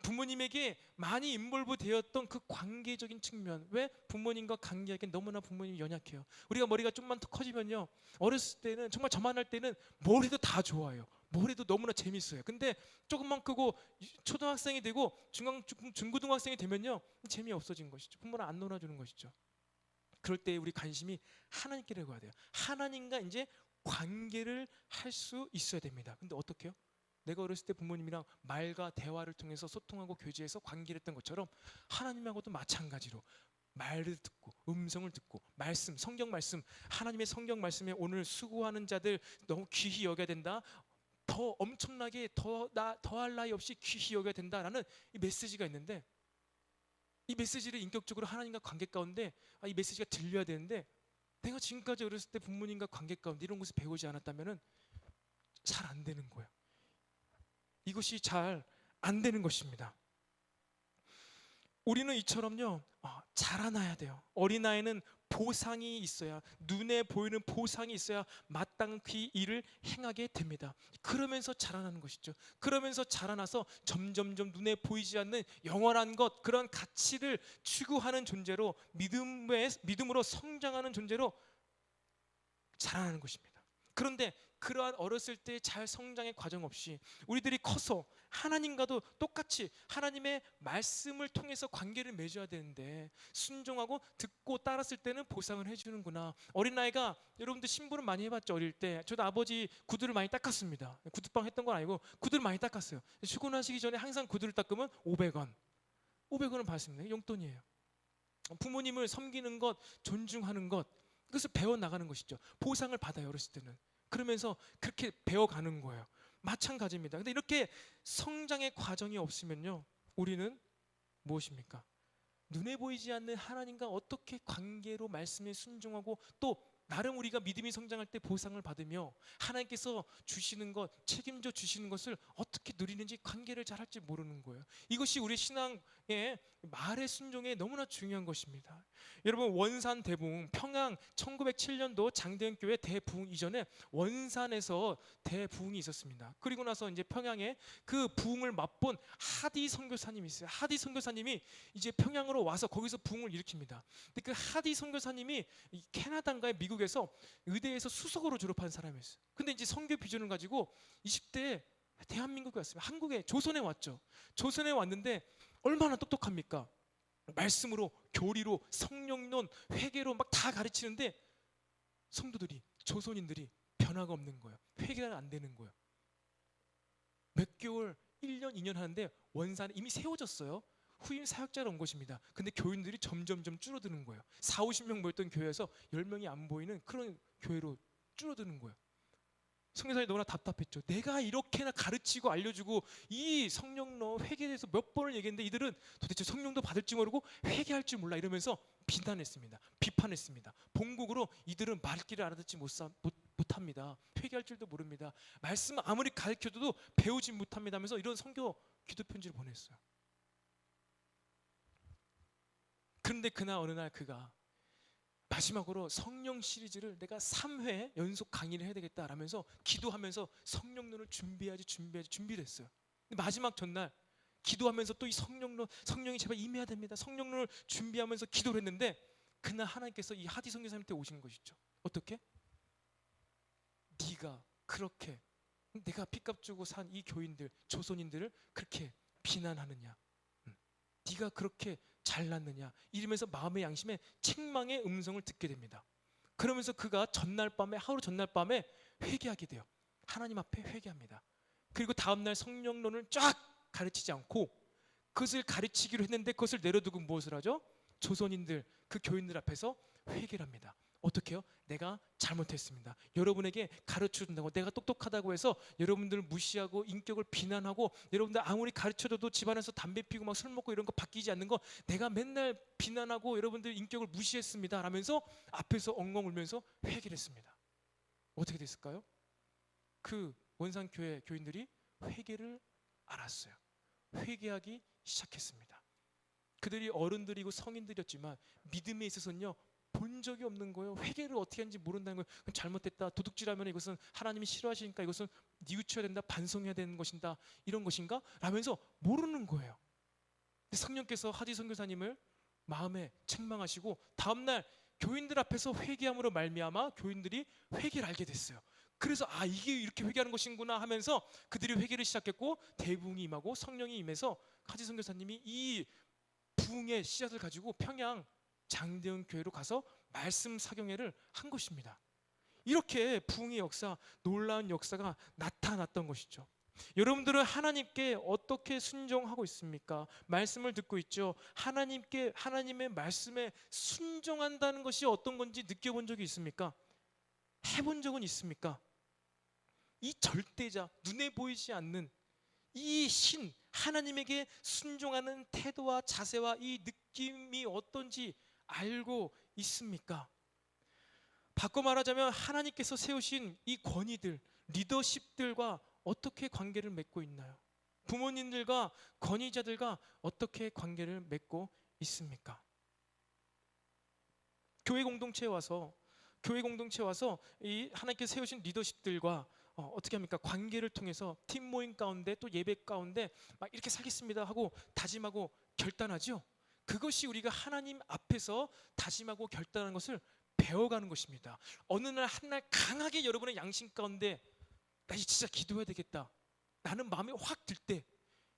부모님에게 많이 인볼브 되었던 그 관계적인 측면. 왜? 부모님과 관계하기엔 너무나 부모님이 연약해요. 우리가 머리가 좀만 더 커지면요, 어렸을 때는 정말 저만 할 때는 뭘 해도 다 좋아요. 뭘 해도 너무나 재밌어요. 근데 조금만 크고 초등학생이 되고 중고등학생이 되면요, 재미없어진 것이죠. 부모는 안 놀아주는 것이죠. 그럴 때 우리 관심이 하나님께로 가야 돼요. 하나님과 이제 관계를 할 수 있어야 됩니다. 근데 어떻게요? 내가 어렸을 때 부모님이랑 말과 대화를 통해서 소통하고 교제해서 관계를 했던 것처럼 하나님하고도 마찬가지로 말을 듣고 음성을 듣고 말씀, 성경 말씀, 하나님의 성경 말씀에 오늘 수고하는 자들 너무 귀히 여겨야 된다, 더 엄청나게 더할 나위 없이 귀히 여겨야 된다라는 이 메시지가 있는데, 이 메시지를 인격적으로 하나님과 관계 가운데 이 메시지가 들려야 되는데, 내가 지금까지 어렸을 때 부모님과 관계 가운데 이런 것을 배우지 않았다면 잘 안 되는 거예요. 이것이 잘 안 되는 것입니다. 우리는 이처럼요, 자라나야 돼요. 어린아이는 보상이 있어야, 눈에 보이는 보상이 있어야 마땅히 일을 행하게 됩니다. 그러면서 자라나는 것이죠. 그러면서 자라나서 점점점 눈에 보이지 않는 영원한 것, 그런 가치를 추구하는 존재로, 믿음으로 성장하는 존재로 자라나는 것입니다. 그런데 그러한 어렸을 때 잘 성장의 과정 없이 우리들이 커서 하나님과도 똑같이 하나님의 말씀을 통해서 관계를 맺어야 되는데, 순종하고 듣고 따랐을 때는 보상을 해주는구나. 어린아이가, 여러분들 심부름 많이 해봤죠? 어릴 때 저도 아버지 구두를 많이 닦았습니다. 구두방 했던 건 아니고 구두를 많이 닦았어요. 출근하시기 전에 항상 구두를 닦으면 500원 500원은 받습니다. 용돈이에요. 부모님을 섬기는 것, 존중하는 것, 그것을 배워나가는 것이죠. 보상을 받아요, 어렸을 때는. 그러면서 그렇게 배워가는 거예요. 마찬가지입니다. 근데 이렇게 성장의 과정이 없으면요, 우리는 무엇입니까? 눈에 보이지 않는 하나님과 어떻게 관계로 말씀에 순종하고, 또 나름 우리가 믿음이 성장할 때 보상을 받으며 하나님께서 주시는 것, 책임져 주시는 것을 어떻게 누리는지, 관계를 잘 할지 모르는 거예요. 이것이 우리 신앙의 말의 순종에 너무나 중요한 것입니다. 여러분, 원산 대부흥, 평양 1907년도 장대현 교회 대부흥 이전에 원산에서 대부흥이 있었습니다. 그리고 나서 이제 평양에 그 부흥을 맛본 하디 선교사님이 있어요. 하디 선교사님이 이제 평양으로 와서 거기서 부흥을 일으킵니다. 근데 그 하디 선교사님이 캐나다인가에, 미국에서 의대에서 수석으로 졸업한 사람이었어요. 근데 이제 선교 비전을 가지고 20대에 대한민국에 왔습니다. 한국에, 조선에 왔죠. 조선에 왔는데 얼마나 똑똑합니까? 말씀으로, 교리로, 성령론, 회개로 막 다 가르치는데 성도들이, 조선인들이 변화가 없는 거예요. 회개가 안 되는 거예요. 몇 개월, 1년, 2년 하는데 원산에 이미 세워졌어요. 후임 사역자로 온 것입니다. 근데 교인들이 점점점 줄어드는 거예요. 4, 50명 모였던 교회에서 10명이 안 보이는 그런 교회로 줄어드는 거예요. 성교사님 너무나 답답했죠. 내가 이렇게나 가르치고 알려주고 이 성령로 회개에 대해서 몇 번을 얘기했는데 이들은 도대체 성령도 받을지 모르고 회개할 줄 몰라 이러면서 비난했습니다. 비판했습니다. 본국으로 이들은 말귀를 알아듣지 못합니다. 회개할 줄도 모릅니다. 말씀 아무리 가르쳐줘도 배우지 못합니다 하면서 이런 성교 기도 편지를 보냈어요. 그런데 그날 어느 날 그가 마지막으로 성령 시리즈를 내가 3회 연속 강의를 해야 되겠다 라면서 기도하면서 성령론을 준비를 했어요. 근데 마지막 전날 기도하면서 또 이 성령이 제발 임해야 됩니다. 성령론을 준비하면서 기도를 했는데 그날 하나님께서 이 하디 선교사님한테 오신 것이죠. 어떻게? 네가 그렇게 내가 핏값 주고 산 이 교인들 조선인들을 그렇게 비난하느냐, 네가 그렇게 잘났느냐 이러면서 마음의 양심에 책망의 음성을 듣게 됩니다. 그러면서 그가 하루 전날 밤에 회개하게 돼요. 하나님 앞에 회개합니다. 그리고 다음날 성령론을 쫙 가르치지 않고 그것을 가르치기로 했는데 그것을 내려두고 무엇을 하죠? 조선인들 그 교인들 앞에서 회개를 합니다. 어떻게 해요? 내가 잘못했습니다. 여러분에게 가르쳐준다고 내가 똑똑하다고 해서 여러분들을 무시하고 인격을 비난하고 여러분들 아무리 가르쳐줘도 집안에서 담배 피우고 막 술 먹고 이런 거 바뀌지 않는 거 내가 맨날 비난하고 여러분들 인격을 무시했습니다 라면서 앞에서 엉엉 울면서 회개를 했습니다. 어떻게 됐을까요? 그 원산교회 교인들이 회개를 알았어요. 회개하기 시작했습니다. 그들이 어른들이고 성인들이었지만 믿음에 있어서는요 본 적이 없는 거예요. 회개를 어떻게 하는지 모른다는 거예요. 잘못됐다. 도둑질하면 이것은 하나님이 싫어하시니까 이것은 뉘우쳐야 된다. 반성해야 되는 것인가 이런 것인가? 라면서 모르는 거예요. 근데 성령께서 하디 선교사님을 마음에 책망하시고 다음날 교인들 앞에서 회개함으로 말미암아 교인들이 회개를 알게 됐어요. 그래서 이게 이렇게 회개하는 것인구나 하면서 그들이 회개를 시작했고 대부흥이 임하고 성령이 임해서 하디 선교사님이 이 부흥의 씨앗을 가지고 평양 장대현 교회로 가서 말씀 사경회를 한 것입니다. 이렇게 부흥의 역사, 놀라운 역사가 나타났던 것이죠. 여러분들은 하나님께 어떻게 순종하고 있습니까? 말씀을 듣고 있죠. 하나님의 말씀에 순종한다는 것이 어떤 건지 느껴본 적이 있습니까? 해본 적은 있습니까? 이 절대자, 눈에 보이지 않는 이 신, 하나님에게 순종하는 태도와 자세와 이 느낌이 어떤지 알고 있습니까? 바꿔 말하자면 하나님께서 세우신 이 권위들, 리더십들과 어떻게 관계를 맺고 있나요? 부모님들과 권위자들과 어떻게 관계를 맺고 있습니까? 교회 공동체에 와서 이 하나님께서 세우신 리더십들과 어떻게 합니까? 관계를 통해서 팀 모임 가운데 또 예배 가운데 막 이렇게 살겠습니다 하고 다짐하고 결단하죠. 그것이 우리가 하나님 앞에서 다짐하고 결단하는 것을 배워가는 것입니다. 어느 날 한날 강하게 여러분의 양심 가운데 나 이제 진짜 기도해야 되겠다 나는 마음이 확 들 때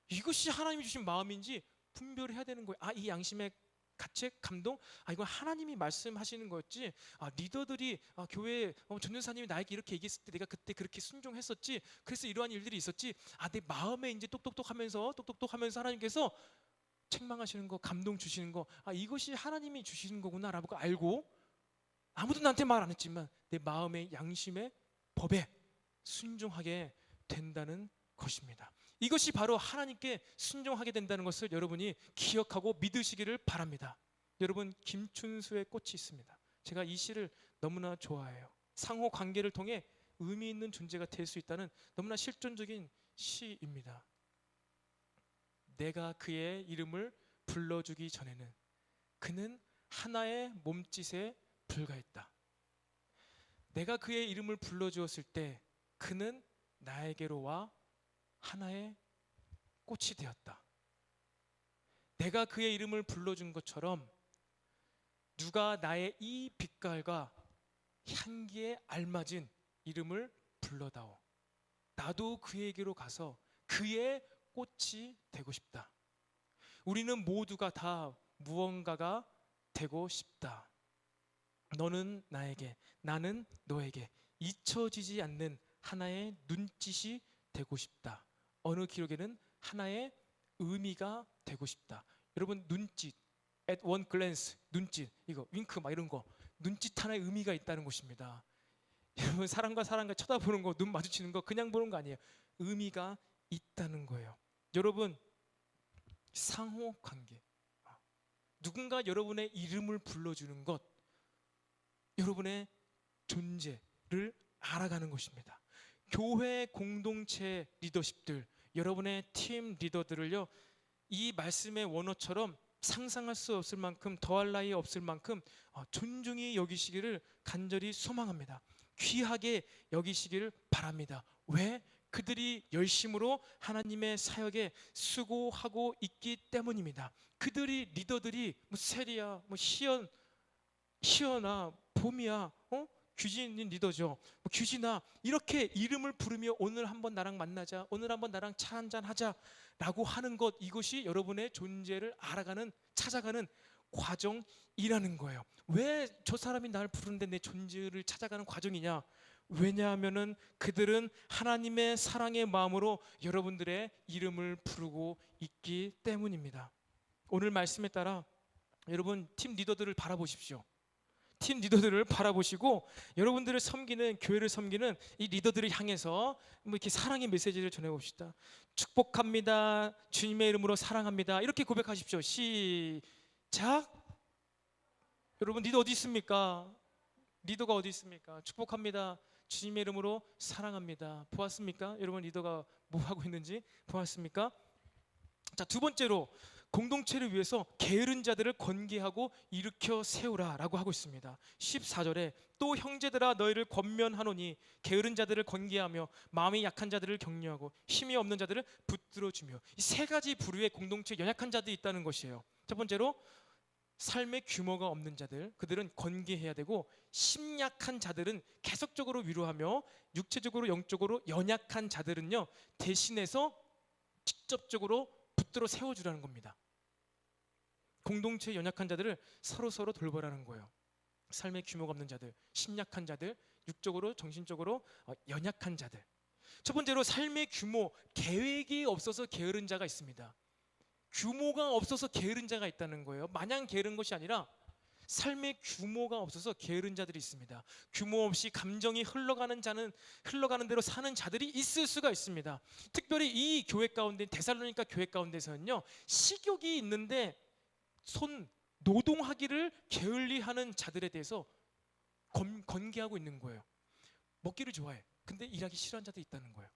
이것이 하나님이 주신 마음인지 분별을 해야 되는 거예요. 이 양심의 가책, 감동, 이건 하나님이 말씀하시는 거였지. 리더들이 교회 전도사님이 나에게 이렇게 얘기했을 때 내가 그때 그렇게 순종했었지. 그래서 이러한 일들이 있었지. 내 마음에 이제 똑똑똑하면서 하나님께서 책망하시는 거, 감동 주시는 거, 이것이 하나님이 주시는 거구나라고 알고 아무도 나한테 말 안 했지만 내 마음의 양심의 법에 순종하게 된다는 것입니다. 이것이 바로 하나님께 순종하게 된다는 것을 여러분이 기억하고 믿으시기를 바랍니다. 여러분, 김춘수의 꽃이 있습니다. 제가 이 시를 너무나 좋아해요. 상호 관계를 통해 의미 있는 존재가 될 수 있다는 너무나 실존적인 시입니다. 내가 그의 이름을 불러주기 전에는 그는 하나의 몸짓에 불과했다. 내가 그의 이름을 불러주었을 때 그는 나에게로 와 하나의 꽃이 되었다. 내가 그의 이름을 불러준 것처럼 누가 나의 이 빛깔과 향기에 알맞은 이름을 불러다오. 나도 그에게로 가서 그의 꽃이 되고 싶다. 우리는 모두가 다 무언가가 되고 싶다. 너는 나에게, 나는 너에게 잊혀지지 않는 하나의 눈짓이 되고 싶다. 어느 기록에는 하나의 의미가 되고 싶다. 여러분 눈짓, at one glance, 눈짓, 이거 윙크 막 이런 거, 눈짓 하나의 의미가 있다는 것입니다. 여러분 사람과 사람과 쳐다보는 거, 눈 마주치는 거 그냥 보는 거 아니에요. 의미가 있다는 거예요. 여러분 상호 관계, 누군가 여러분의 이름을 불러주는 것, 여러분의 존재를 알아가는 것입니다. 교회 공동체 리더십들, 여러분의 팀 리더들을요, 이 말씀의 원어처럼 상상할 수 없을 만큼, 더할 나위 없을 만큼 존중히 여기시기를 간절히 소망합니다. 귀하게 여기시기를 바랍니다. 왜? 그들이 열심으로 하나님의 사역에 수고하고 있기 때문입니다. 그들이 리더들이 뭐 세리야, 뭐 희연아, 봄이야, 규진이 리더죠. 뭐 규진아, 이렇게 이름을 부르며 오늘 한번 나랑 만나자, 오늘 한번 나랑 차 한잔 하자라고 하는 것, 이것이 여러분의 존재를 알아가는, 찾아가는 과정이라는 거예요. 왜 저 사람이 나를 부르는데 내 존재를 찾아가는 과정이냐? 왜냐하면은 그들은 하나님의 사랑의 마음으로 여러분들의 이름을 부르고 있기 때문입니다. 오늘 말씀에 따라 여러분 팀 리더들을 바라보십시오. 팀 리더들을 바라보시고 여러분들을 섬기는, 교회를 섬기는 이 리더들을 향해서 뭐 이렇게 사랑의 메시지를 전해봅시다. 축복합니다, 주님의 이름으로 사랑합니다, 이렇게 고백하십시오. 시작. 여러분 리더 어디 있습니까? 리더가 어디 있습니까? 축복합니다, 주님의 이름으로 사랑합니다. 보았습니까? 여러분 리더가 뭐 하고 있는지 보았습니까? 자, 두 번째로 공동체를 위해서 게으른 자들을 권계하고 일으켜 세우라 라고 하고 있습니다. 14절에 또 형제들아 너희를 권면하노니 게으른 자들을 권계하며 마음이 약한 자들을 격려하고 힘이 없는 자들을 붙들어주며, 이 세 가지 부류의 공동체 연약한 자들이 있다는 것이에요. 첫 번째로 삶의 규모가 없는 자들, 그들은 권계해야 되고, 심약한 자들은 계속적으로 위로하며, 육체적으로 영적으로 연약한 자들은요 대신해서 직접적으로 붙들어 세워주라는 겁니다. 공동체의 연약한 자들을 서로 돌보라는 거예요. 삶의 규모가 없는 자들, 심약한 자들, 육적으로 정신적으로 연약한 자들. 첫 번째로 삶의 규모, 계획이 없어서 게으른 자가 있습니다. 규모가 없어서 게으른 자가 있다는 거예요. 마냥 게으른 것이 아니라 삶의 규모가 없어서 게으른 자들이 있습니다. 규모 없이 감정이 흘러가는 자는 흘러가는 대로 사는 자들이 있을 수가 있습니다. 특별히 이 교회 가운데, 데살로니가 교회 가운데서는요, 식욕이 있는데 노동하기를 게을리하는 자들에 대해서 권계하고 있는 거예요. 먹기를 좋아해. 근데 일하기 싫어하는 자들이 있다는 거예요.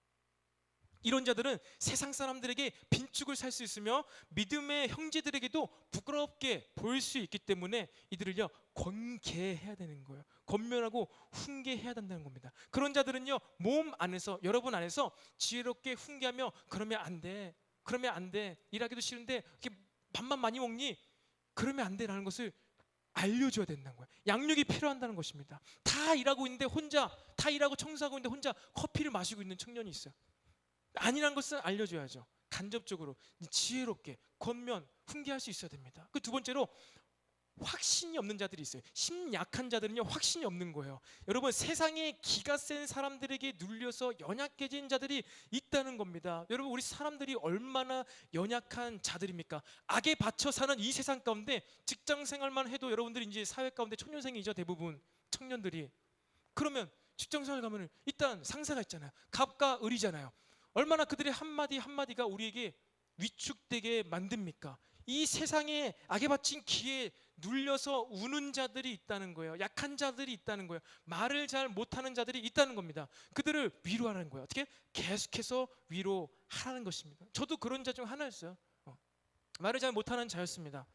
이런 자들은 세상 사람들에게 빈축을 살 수 있으며 믿음의 형제들에게도 부끄럽게 보일 수 있기 때문에 이들을요 권계해야 되는 거예요. 권면하고 훈계해야 된다는 겁니다. 그런 자들은요 몸 안에서, 여러분 안에서 지혜롭게 훈계하며 그러면 안 돼, 그러면 안 돼, 일하기도 싫은데 이렇게 밥만 많이 먹니? 그러면 안 돼라는 것을 알려줘야 된다는 거예요. 양육이 필요한다는 것입니다. 다 일하고 있는데 혼자, 다 일하고 청소하고 있는데 혼자 커피를 마시고 있는 청년이 있어요. 아니란 것을 알려줘야죠. 간접적으로 지혜롭게 권면, 훈계할 수 있어야 됩니다. 그 두 번째로 확신이 없는 자들이 있어요. 심약한 자들은요 확신이 없는 거예요. 여러분 세상에 기가 센 사람들에게 눌려서 연약해진 자들이 있다는 겁니다. 여러분 우리 사람들이 얼마나 연약한 자들입니까? 악에 받쳐 사는 이 세상 가운데 직장 생활만 해도 여러분들이 이제 사회 가운데 초년생이죠. 대부분 청년들이. 그러면 직장 생활 가면 일단 상사가 있잖아요. 갑과 을이잖아요. 얼마나 그들의 한마디 한마디가 우리에게 위축되게 만듭니까? 이 세상에 악에 받친 기에 눌려서 우는 자들이 있다는 거예요. 약한 자들이 있다는 거예요. 말을 잘 못하는 자들이 있다는 겁니다. 그들을 위로하라는 거예요. 어떻게? 계속해서 위로하라는 것입니다. 저도 그런 자 중 하나였어요. 말을 잘 못하는 자였습니다.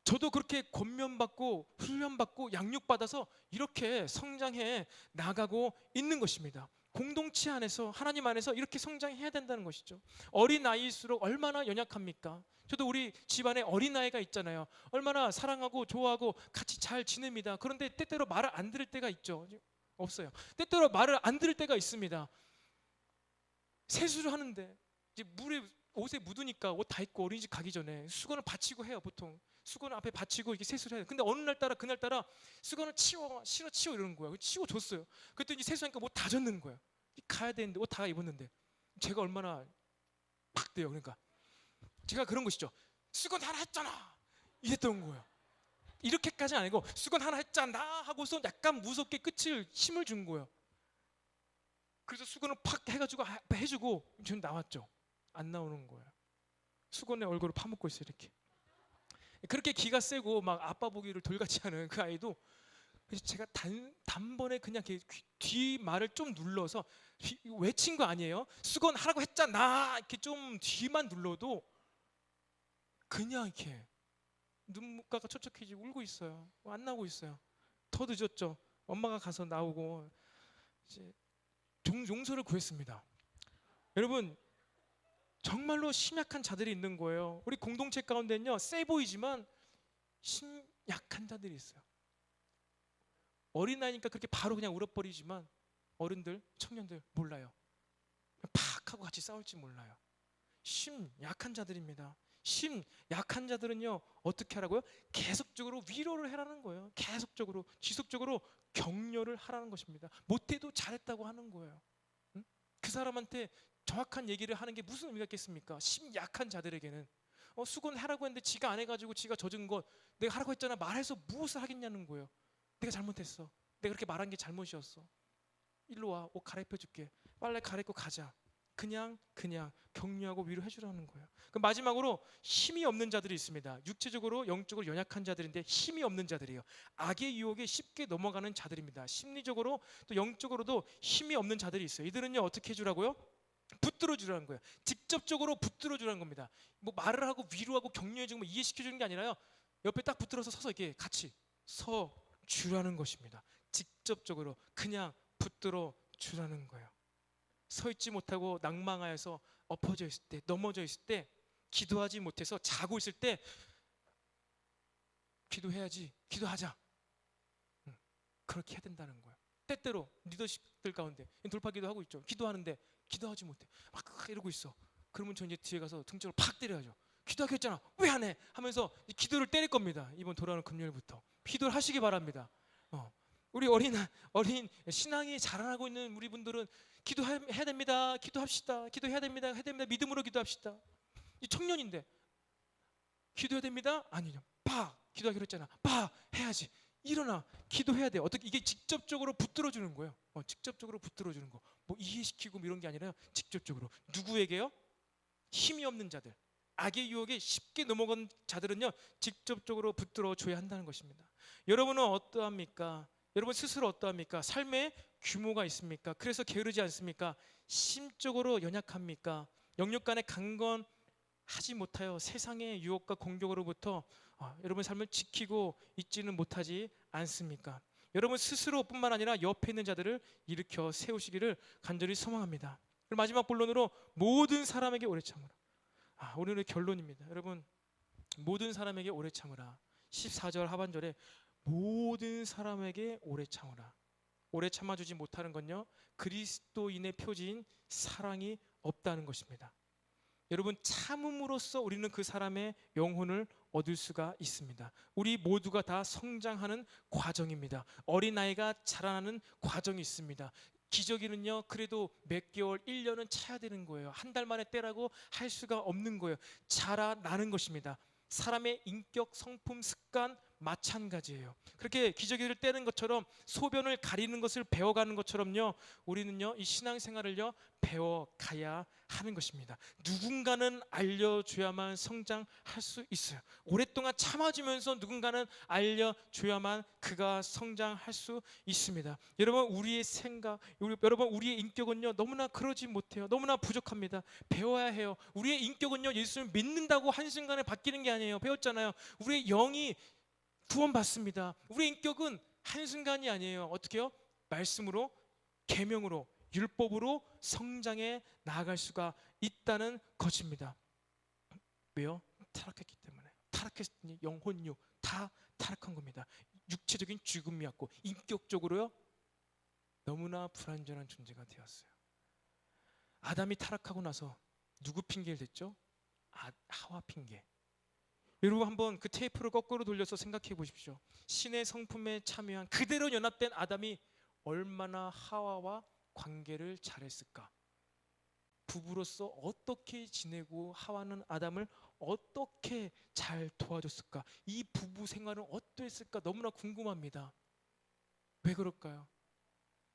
저도 그렇게 권면받고 훈련받고 양육받아서 이렇게 성장해 나가고 있는 것입니다. 공동체 안에서, 하나님 안에서 이렇게 성장해야 된다는 것이죠. 어린아이일수록 얼마나 연약합니까? 저도 우리 집안에 어린아이가 있잖아요. 얼마나 사랑하고 좋아하고 같이 잘 지냅니다. 그런데 때때로 말을 안 들을 때가 있죠. 없어요. 때때로 말을 안 들을 때가 있습니다. 세수를 하는데 이제 물에 옷에 묻으니까 옷 다 입고 어린이집 가기 전에 수건을 받치고 해요. 보통 수건을 앞에 받치고 이렇게 세수를 해요. 근데 어느 날 따라 그날 따라 수건을 치워 이러는 거야. 치워 줬어요. 그랬더니 세수하니까 옷 다 젖는 거야. 가야 되는데 옷 다 입었는데 제가 얼마나 팍 돼요. 그러니까 제가 그런 것이죠. 수건 하나 했잖아 이랬던 거예요. 이렇게까지 아니고 수건 하나 했잖아 하고서 약간 무섭게 끝을 힘을 준 거예요. 그래서 수건을 팍 해가지고 해주고 지금 나왔죠. 안 나오는 거예요. 수건에 얼굴을 파묻고 있어요. 이렇게. 그렇게 기가 세고 막 아빠 보기를 돌같이 하는 그 아이도 제가 단번에 그냥 뒤 말을 좀 눌러서 외친 거 아니에요. 수건 하라고 했잖아 이렇게 좀 뒤만 눌러도 그냥 이렇게 눈가가 촉촉해지고 울고 있어요. 안 나오고 있어요. 더 늦었죠. 엄마가 가서 나오고 이제 용서를 구했습니다. 여러분 정말로 심약한 자들이 있는 거예요. 우리 공동체 가운데는요 세 보이지만 약한 자들이 있어요. 어린아이니까 그렇게 바로 그냥 울어버리지만 어른들, 청년들 몰라요. 팍 하고 같이 싸울지 몰라요. 약한 자들입니다. 약한 자들은요 어떻게 하라고요? 계속적으로 위로를 해라는 거예요. 계속적으로 지속적으로 격려를 하라는 것입니다. 못해도 잘했다고 하는 거예요. 응? 그 사람한테 정확한 얘기를 하는 게 무슨 의미가 있겠습니까? 약한 자들에게는 수곤하라고 했는데 지가 안 해가지고 지가 젖은 것 내가 하라고 했잖아 말해서 무엇을 하겠냐는 거예요. 내가 잘못했어. 내가 그렇게 말한 게 잘못이었어. 일로 와, 옷 갈아입혀 줄게. 빨래 갈아입고 가자. 그냥 격려하고 위로해 주라는 거예요. 그 마지막으로 힘이 없는 자들이 있습니다. 육체적으로 영적으로 연약한 자들인데 힘이 없는 자들이에요. 악의 유혹에 쉽게 넘어가는 자들입니다. 심리적으로 또 영적으로도 힘이 없는 자들이 있어요. 이들은요 어떻게 해주라고요? 붙들어 주라는 거예요. 직접적으로 붙들어 주라는 겁니다. 뭐 말을 하고 위로하고 격려해 주고 뭐 이해시켜 주는 게 아니라요. 옆에 딱 붙들어서 서서 이렇게 같이 서 주라는 것입니다. 직접적으로 그냥 붙들어 주라는 거예요. 서 있지 못하고 낭망하여서 엎어져 있을 때, 넘어져 있을 때, 기도하지 못해서 자고 있을 때 기도해야지, 기도하자. 그렇게 해야 된다는 거예요. 때때로 리더십들 가운데 돌파기도 하고 있죠. 기도하는데 기도하지 못해. 막 이러고 있어. 그러면 저 이제 뒤에 가서 등짝을 팍 때려야죠. 기도하기로 했잖아. 왜 안 해? 하면서 기도를 때릴 겁니다. 이번 돌아오는 금요일부터. 기도를 하시기 바랍니다. 우리 어린 신앙이 자라나고 있는 우리 분들은 기도해야 됩니다. 기도합시다. 기도해야 됩니다. 해야 됩니다. 믿음으로 기도합시다. 이 청년인데 기도해야 됩니다. 아니요. 팍 기도하기로 했잖아. 팍 해야지. 일어나 기도해야 돼. 어떻게 이게 직접적으로 붙들어 주는 거예요. 직접적으로 붙들어 주는 거. 뭐 이해시키고 뭐 이런 게 아니라 직접적으로 누구에게요? 힘이 없는 자들, 악의 유혹에 쉽게 넘어간 자들은요 직접적으로 붙들어 줘야 한다는 것입니다. 여러분은 어떠합니까? 여러분 스스로 어떠합니까? 삶에 규모가 있습니까? 그래서 게으르지 않습니까? 심적으로 연약합니까? 영육 간에 강건하지 못하여 세상의 유혹과 공격으로부터 여러분 삶을 지키고 있지는 못하지 않습니까? 여러분 스스로뿐만 아니라 옆에 있는 자들을 일으켜 세우시기를 간절히 소망합니다. 그리고 마지막 본론으로 모든 사람에게 오래 참으라. 오늘의 결론입니다. 여러분 모든 사람에게 오래 참으라. 14절 하반절에 모든 사람에게 오래 참으라. 오래 참아주지 못하는 건요 그리스도인의 표지인 사랑이 없다는 것입니다. 여러분 참음으로써 우리는 그 사람의 영혼을 얻을 수가 있습니다. 우리 모두가 다 성장하는 과정입니다. 어린아이가 자라나는 과정이 있습니다. 기저귀는요 그래도 몇 개월 1년은 차야 되는 거예요. 한 달 만에 떼라고 할 수가 없는 거예요. 자라나는 것입니다. 사람의 인격, 성품, 습관 마찬가지예요. 그렇게 기저귀를 떼는 것처럼 소변을 가리는 것을 배워가는 것처럼요 우리는요 이 신앙생활을요 배워가야 하는 것입니다. 누군가는 알려줘야만 성장할 수 있어요. 오랫동안 참아주면서 누군가는 알려줘야만 그가 성장할 수 있습니다. 여러분 우리의 생각, 여러분 우리의 인격은요 너무나 그러지 못해요. 너무나 부족합니다. 배워야 해요. 우리의 인격은요 예수를 믿는다고 한순간에 바뀌는 게 아니에요. 배웠잖아요. 우리의 영이 구원받습니다. 우리의 인격은 한순간이 아니에요. 어떻게요? 말씀으로, 계명으로, 율법으로 성장해 나아갈 수가 있다는 것입니다. 왜요? 타락했기 때문에. 타락했으니 영혼육 다 타락한 겁니다. 육체적인 죽음이었고 인격적으로요 너무나 불완전한 존재가 되었어요. 아담이 타락하고 나서 누구 핑계를 댔죠? 하와 핑계. 여러분 한번 그 테이프를 거꾸로 돌려서 생각해 보십시오. 신의 성품에 참여한 그대로 연합된 아담이 얼마나 하와와 관계를 잘했을까? 부부로서 어떻게 지내고 하와는 아담을 어떻게 잘 도와줬을까? 이 부부 생활은 어땠을까? 너무나 궁금합니다. 왜 그럴까요?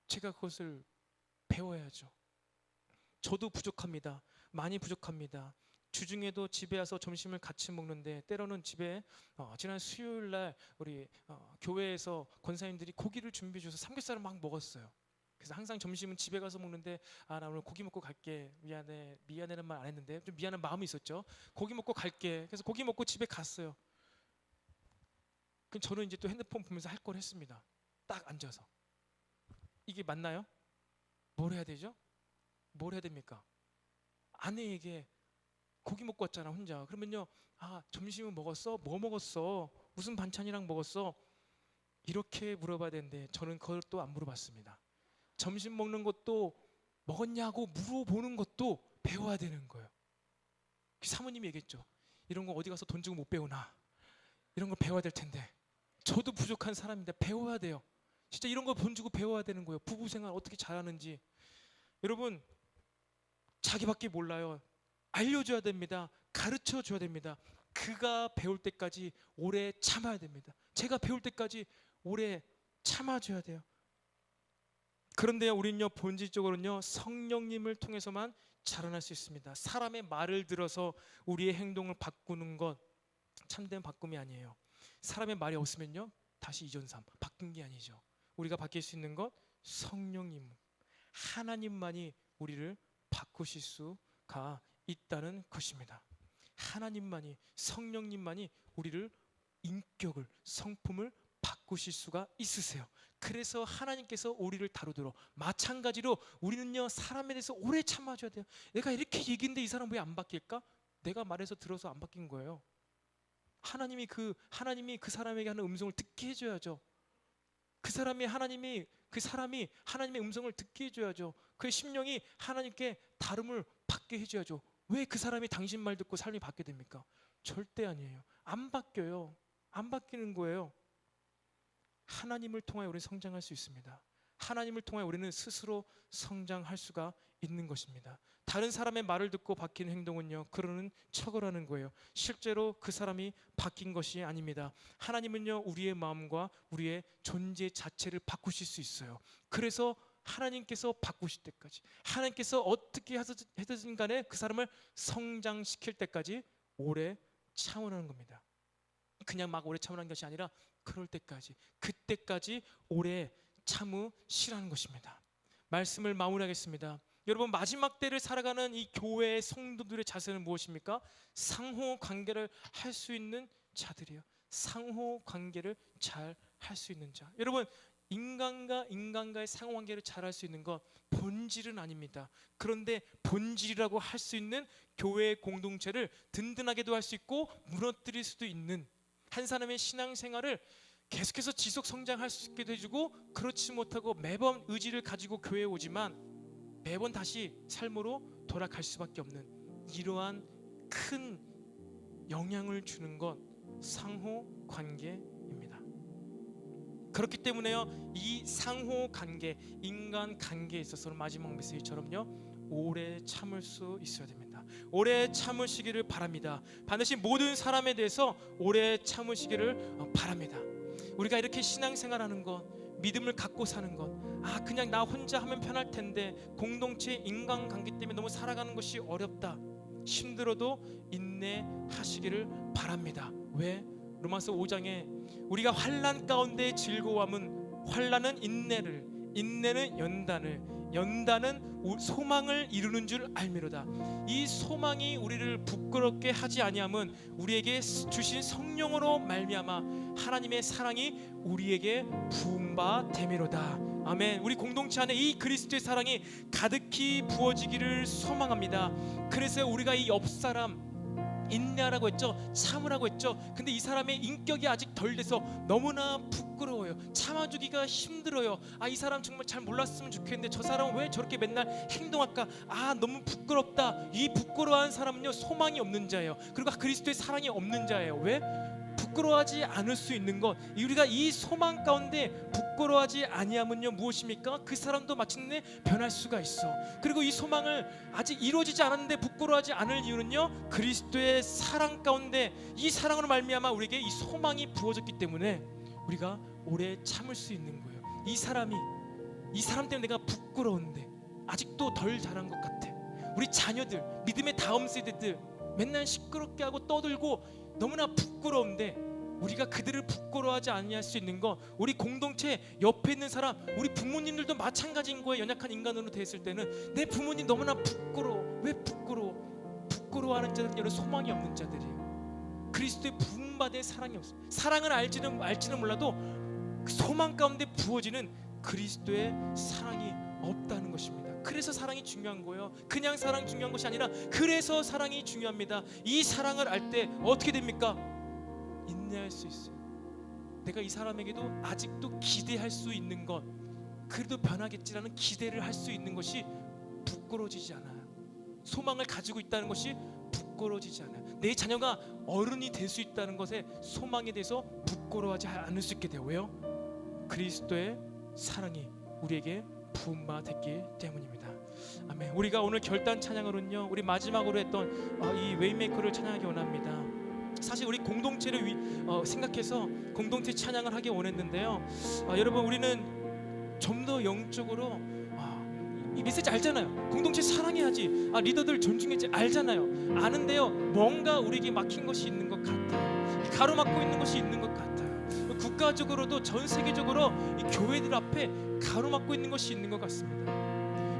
제가 그것을 배워야죠. 저도 부족합니다. 많이 부족합니다. 주중에도 집에 와서 점심을 같이 먹는데 때로는 집에 지난 수요일 날 우리 교회에서 권사님들이 고기를 준비해 줘서 삼겹살을 막 먹었어요. 그래서 항상 점심은 집에 가서 먹는데 나 오늘 고기 먹고 갈게. 미안해는 말 안 했는데 좀 미안한 마음이 있었죠. 고기 먹고 갈게. 그래서 고기 먹고 집에 갔어요. 그럼 저는 이제 또 핸드폰 보면서 할 걸 했습니다. 딱 앉아서. 이게 맞나요? 뭘 해야 되죠? 뭘 해야 됩니까? 아내에게 고기 먹고 왔잖아 혼자. 그러면요, 점심은 먹었어? 뭐 먹었어? 무슨 반찬이랑 먹었어? 이렇게 물어봐야 되는데 저는 그걸 또 안 물어봤습니다. 점심 먹는 것도 먹었냐고 물어보는 것도 배워야 되는 거예요. 사모님이 얘기했죠. 이런 거 어디 가서 돈 주고 못 배우나. 이런 걸 배워야 될 텐데. 저도 부족한 사람인데 배워야 돼요. 진짜 이런 거 돈 주고 배워야 되는 거예요. 부부생활 어떻게 잘하는지. 여러분, 자기밖에 몰라요. 알려줘야 됩니다. 가르쳐줘야 됩니다. 그가 배울 때까지 오래 참아야 됩니다. 제가 배울 때까지 오래 참아줘야 돼요. 그런데 우리는요, 본질적으로는요, 성령님을 통해서만 자라날 수 있습니다. 사람의 말을 들어서 우리의 행동을 바꾸는 것 참된 바꿈이 아니에요. 사람의 말이 없으면요, 다시 이전삼 바뀐 게 아니죠. 우리가 바뀔 수 있는 것 성령님, 하나님만이 우리를 바꾸실 수가 있다는 것입니다. 하나님만이, 성령님만이 우리를, 인격을, 성품을 바꾸실 수가 있으세요. 그래서 하나님께서 우리를 다루도록, 마찬가지로 우리는요, 사람에 대해서 오래 참아줘야 돼요. 내가 이렇게 얘기했는데 이 사람 왜 안 바뀔까? 내가 말해서 들어서 안 바뀐 거예요. 하나님이 그 사람에게 하는 음성을 듣게 해줘야죠. 그 사람이 하나님의 음성을 듣게 해줘야죠. 그의 심령이 하나님께 다름을 받게 해줘야죠. 왜 그 사람이 당신 말 듣고 삶이 바뀌게 됩니까? 절대 아니에요. 안 바뀌어요. 안 바뀌는 거예요. 하나님을 통하여 우리는 성장할 수 있습니다. 하나님을 통하여 우리는 스스로 성장할 수가 있는 것입니다. 다른 사람의 말을 듣고 바뀌는 행동은요, 그러는 척을 하는 거예요. 실제로 그 사람이 바뀐 것이 아닙니다. 하나님은요, 우리의 마음과 우리의 존재 자체를 바꾸실 수 있어요. 그래서 하나님께서 바꾸실 때까지, 하나님께서 어떻게 하든 간에 그 사람을 성장시킬 때까지 오래 참으라는 겁니다. 그냥 막 오래 참으라는 것이 아니라 그럴 때까지, 그때까지 오래 참으시라는 것입니다. 말씀을 마무리하겠습니다. 여러분, 마지막 때를 살아가는 이 교회의 성도들의 자세는 무엇입니까? 상호 관계를 할 수 있는 자들이에요. 상호 관계를 잘 할 수 있는 자. 여러분, 인간과 인간과의 상호 관계를 잘 할 수 있는 것 본질은 아닙니다. 그런데 본질이라고 할 수 있는 교회의 공동체를 든든하게도 할 수 있고 무너뜨릴 수도 있는, 한 사람의 신앙생활을 계속해서 지속 성장할 수 있게 해주고, 그렇지 못하고 매번 의지를 가지고 교회에 오지만 매번 다시 삶으로 돌아갈 수밖에 없는, 이러한 큰 영향을 주는 것 상호 관계입니다. 그렇기 때문에요, 이 상호 관계, 인간 관계에 있어서는 마지막 메시지처럼요, 오래 참을 수 있어야 됩니다. 오래 참으시기를 바랍니다. 반드시 모든 사람에 대해서 오래 참으시기를 바랍니다. 우리가 이렇게 신앙생활하는 것, 믿음을 갖고 사는 것, 그냥 나 혼자 하면 편할 텐데 공동체 인간관계 때문에 너무 살아가는 것이 어렵다, 힘들어도 인내하시기를 바랍니다. 왜? 로마서 5장에 우리가 환난 가운데 즐거워함은, 환난은 인내를, 인내는 연단을, 연단은 소망을 이루는 줄 알미로다. 이 소망이 우리를 부끄럽게 하지 아니함은 우리에게 주신 성령으로 말미암아 하나님의 사랑이 우리에게 부은 바 되미로다. 아멘. 우리 공동체 안에 이 그리스도의 사랑이 가득히 부어지기를 소망합니다. 그래서 우리가 이 옆사람 인내하라고 했죠, 참으라고 했죠. 근데 이 사람의 인격이 아직 덜 돼서 너무나 부끄러워요. 참아주기가 힘들어요. 이 사람 정말 잘 몰랐으면 좋겠는데 저 사람은 왜 저렇게 맨날 행동할까? 너무 부끄럽다. 이 부끄러워하는 사람은요, 소망이 없는 자예요. 그리고 그리스도의 사랑이 없는 자예요. 왜? 부끄러워하지 않을 수 있는 것, 우리가 이 소망 가운데 부끄러워하지 아니하면요 무엇입니까? 그 사람도 마침내 변할 수가 있어. 그리고 이 소망을 아직 이루어지지 않았는데 부끄러워하지 않을 이유는요, 그리스도의 사랑 가운데 이 사랑으로 말미암아 우리에게 이 소망이 부어졌기 때문에 우리가 오래 참을 수 있는 거예요. 이 사람 때문에 내가 부끄러운데 아직도 덜 자란 것 같아. 우리 자녀들, 믿음의 다음 세대들 맨날 시끄럽게 하고 떠들고 너무나 부끄러운데 우리가 그들을 부끄러워하지 아니할 수 있는 건, 우리 공동체 옆에 있는 사람, 우리 부모님들도 마찬가지인 거예요. 연약한 인간으로 됐을 때는 내 부모님 너무나 부끄러워. 왜 부끄러워? 부끄러워하는 자들은 여러 소망이 없는 자들이에요. 그리스도의 부음받은 사랑이 없어요. 사랑을 알지는 몰라도 그 소망 가운데 부어지는 그리스도의 사랑이 없다는 것입니다. 그래서 사랑이 중요한 거예요. 그냥 사랑 중요한 것이 아니라 그래서 사랑이 중요합니다. 이 사랑을 알 때 어떻게 됩니까? 인내할 수 있어요. 내가 이 사람에게도 아직도 기대할 수 있는 것, 그래도 변하겠지라는 기대를 할 수 있는 것이 부끄러워지지 않아요. 소망을 가지고 있다는 것이 부끄러워지지 않아요. 내 자녀가 어른이 될 수 있다는 것에 소망에 대해서 부끄러워하지 않을 수 있게 돼요. 왜요? 그리스도의 사랑이 우리에게 부음받았기 때문입니다. 아멘. 우리가 오늘 결단 찬양으로는요, 우리 마지막으로 했던 이 웨이메이커를 찬양하기 원합니다. 사실 우리 공동체를 생각해서 공동체 찬양을 하기 원했는데요, 여러분 우리는 좀 더 영적으로 이 메시지 알잖아요. 공동체 사랑해야지, 리더들 존중해야지 알잖아요. 아는데요, 뭔가 우리에게 막힌 것이 있는 것 같아요. 가로막고 있는 것이 있는 것 같아요. 국가적으로도 전 세계적으로 이 교회들 앞에 가로막고 있는 것이 있는 것 같습니다.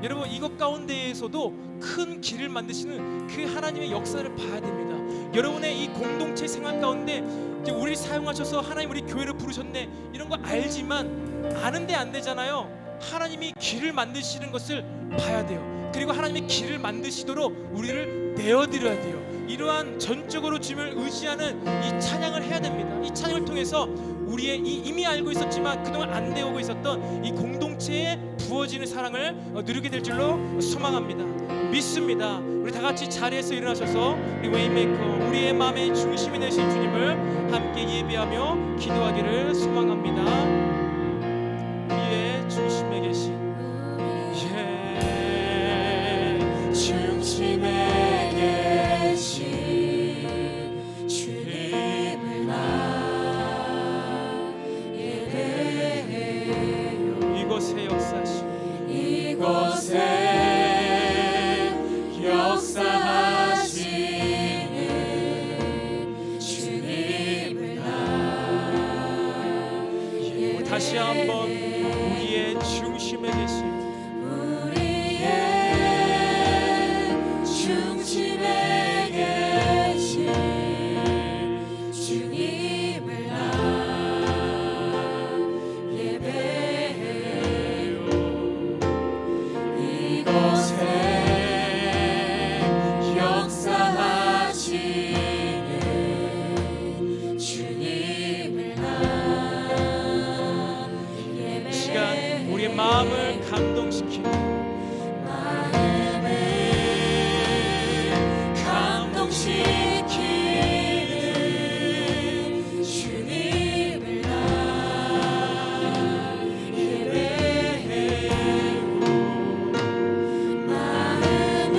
여러분 이것 가운데에서도 큰 길을 만드시는 그 하나님의 역사를 봐야 됩니다. 여러분의 이 공동체 생활 가운데 이제 우리를 사용하셔서 하나님 우리 교회를 부르셨네, 이런 거 알지만 아는데 안 되잖아요. 하나님이 길을 만드시는 것을 봐야 돼요. 그리고 하나님의 길을 만드시도록 우리를 내어드려야 돼요. 이러한 전적으로 주님을 의지하는 이 찬양을 해야 됩니다. 이 찬양을 통해서 우리의 이미 알고 있었지만 그동안 안 되어오고 있었던 이 공동체에 부어지는 사랑을 누리게 될 줄로 소망합니다. 믿습니다. 우리 다 같이 자리에서 일어나셔서 우리 웨이메이커, 우리의 마음의 중심이 되신 주님을 함께 예배하며 기도하기를 소망합니다. 우리의 중심에 계신 중심에 계신 주님을 나 예배해요. 이곳에 역사하시는 주님을 나 예배해요. 다시 한번 우리의 중심에 계신 주님을 나 예배해요. 이곳에 역사하시는 주님을 나 예배해요. 시간 우리의 마음을 감동시키는 주님을 나 예배해요. 마음을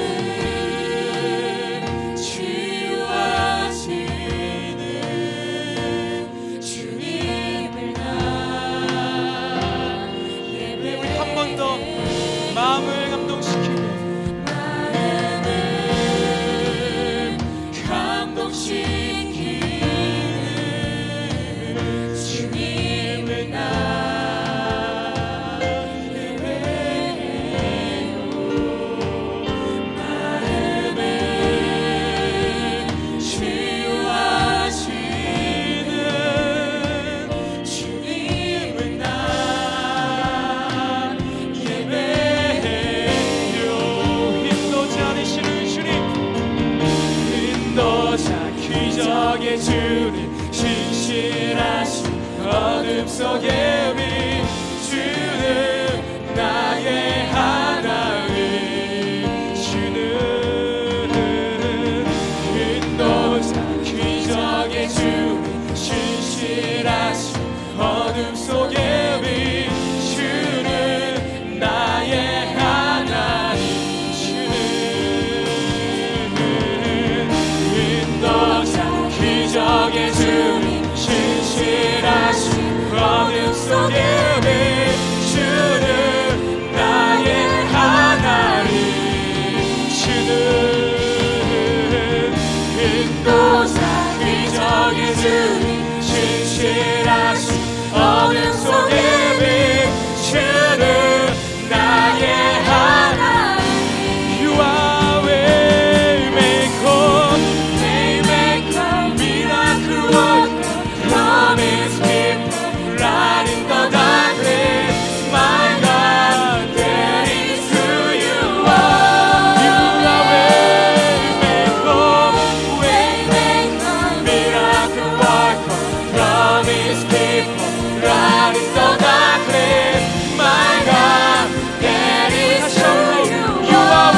치유하시는 주님을 나 예배해요. 우리 한 번 더 마음을 감동시키고 기적의 주님, 신실하신 어둠 속에 비추는 나의 하나님, 주는 인도자 기적의 주님, 속에 주는 나의 하나님 주는 인도자 기적의 주님 신실하신 어둠 속에 비추는 나의 하나님 You are waymaker miracle worker promise keeper light in the darkness my God that is who you are You are waymaker miracle worker promise keeper light in the darkness my God that is who you are You are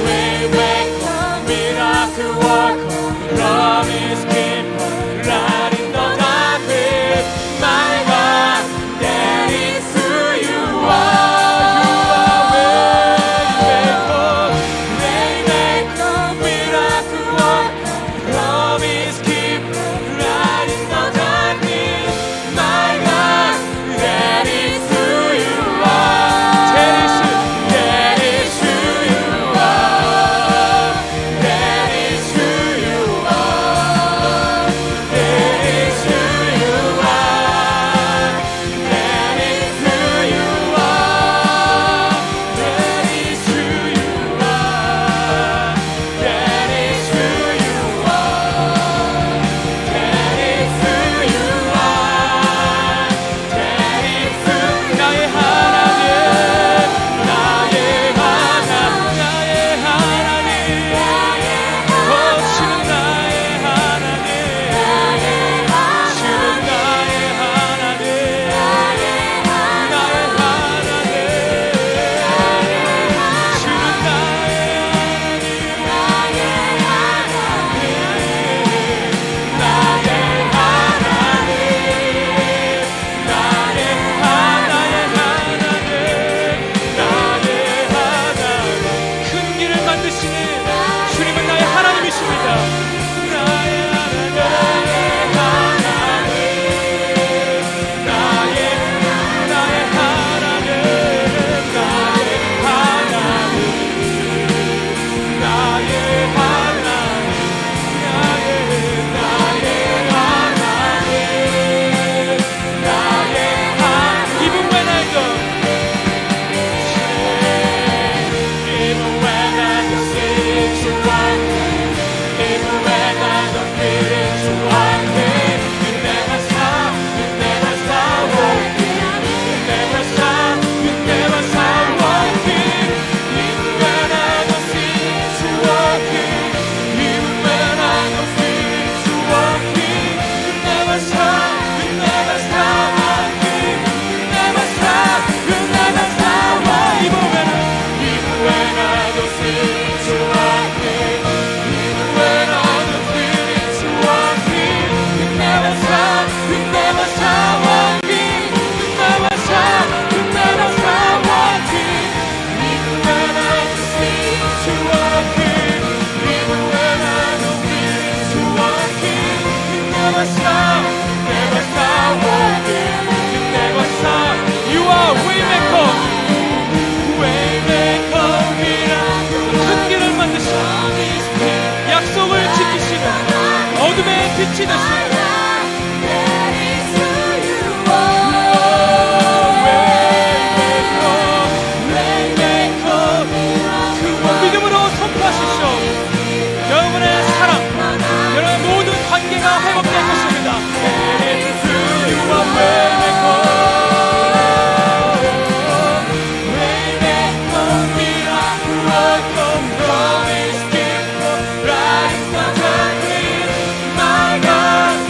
waymaker miracle worker promise keeper light in the darkness my God that is who you are You are waymaker miracle worker promise keeper light in the darkness my God that is who you are That is who you are That is who you are That is who you are That is who you are That is who you are That is who you are That is who you are That is who 나의 하나님 나의 하나님 주는 나의 하나님 주는 나의 하나님 나의 하나님 주는 나의 큰 길을 만드시는 주님은 나의 하나님이십니다. 나의 하나님, 나의 하나님, Even when I go Even when I don't see it, you are there. Even when I don't feel it, you are there. You never stop working. You never stop working. Even when I don't see it, you working. Even when I don't feel it, you working. You never stop working. You never stop working. Even when I don't see it, you working. Even when I don't feel it, you working. You never stop working. You never stop working. Even when I don't see it, you working. Even when I don't feel it, you working. You never stop working. You never stop. You are waymaker. 큰 길을 만드시고 약속을 지키시는 어둠의 빛이 되시는 믿음으로 선포하십시오. 여러분의 사랑, 여러분의 모든 관계가 회복될 것입니다. You are waymaker. Promise keeper, light in the darkness, my God.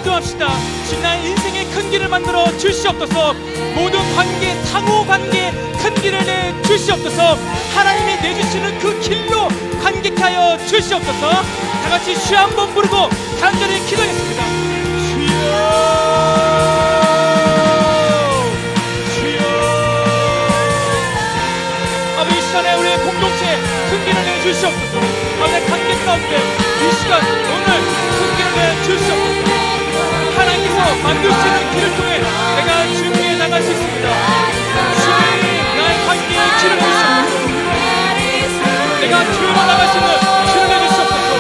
기도합시다. 주님 나의 인생의 큰 길을 만들어 주시옵소서. 모든 관계, 상호 관계에 큰 길을 내 주시옵소서. 하나님이 내주시는 그 길로 관객하여 주시옵소서. 다 같이 주여 한번 부르고 간절히 기도하겠습니다. 아버지, 이 시간에 우리의 공동체에 큰 길을 내 주시옵소서. 아버지, 관계 가운데 이 시간 오늘 큰 길을 내 주시옵소서. 하나님께서 만드시는 길을 통해 내가 준비해 나갈 수 있습니다. 주님, 나의 관계에 길을 주시옵소서. 내가 교회로 나갈 수 있는 길을 내주시옵소서.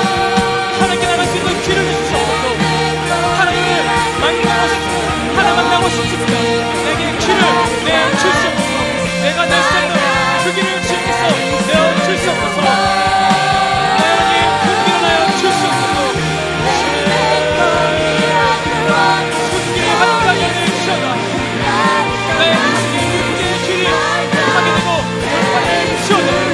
하나님께 나갈 수 있는 길을 내주시옵소서. 하나님을 만나고 싶습니다. 하나님 만나고 싶습니다. 내게 길을 내주시옵소서. 내가 낼 수 있는 그 길을 주님께서 내어주시옵소서. 하나님 큰 길을 내어주시옵소서. 큰 길을 함께하여 내주시옵소서. 내 인생의 육계의 길이 하게 되고 돌파해 주시옵소서.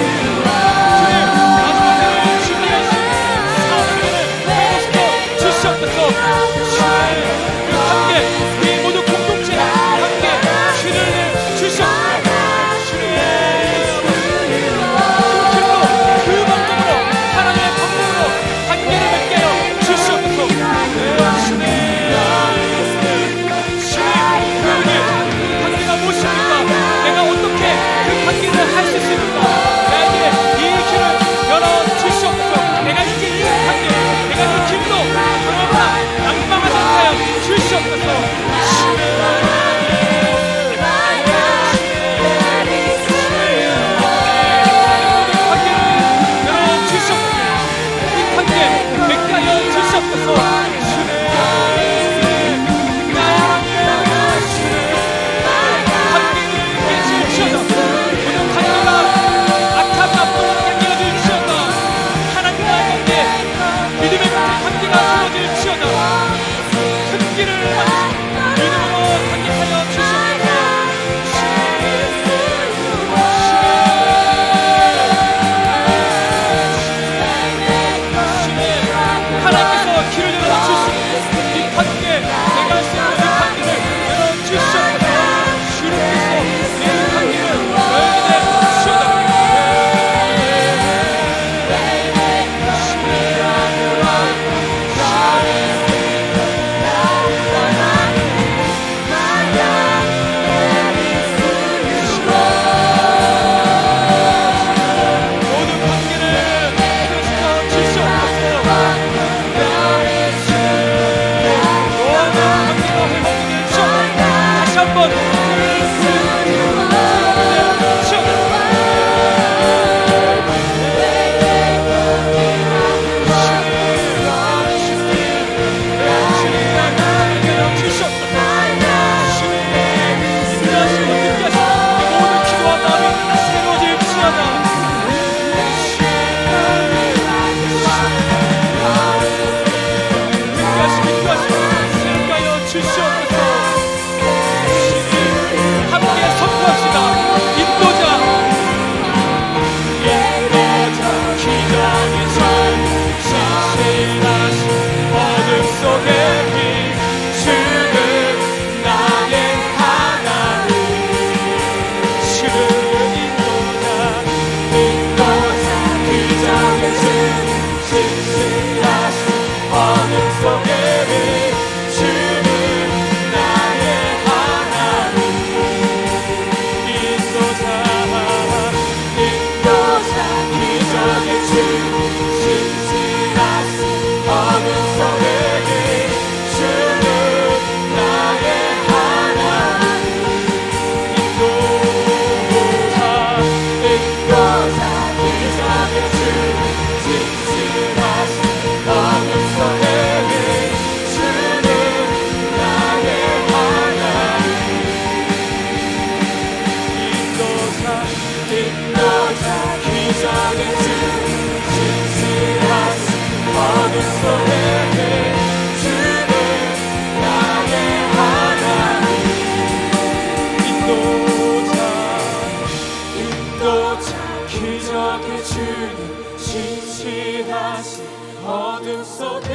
기적의 주님 신실하신 어둠 속에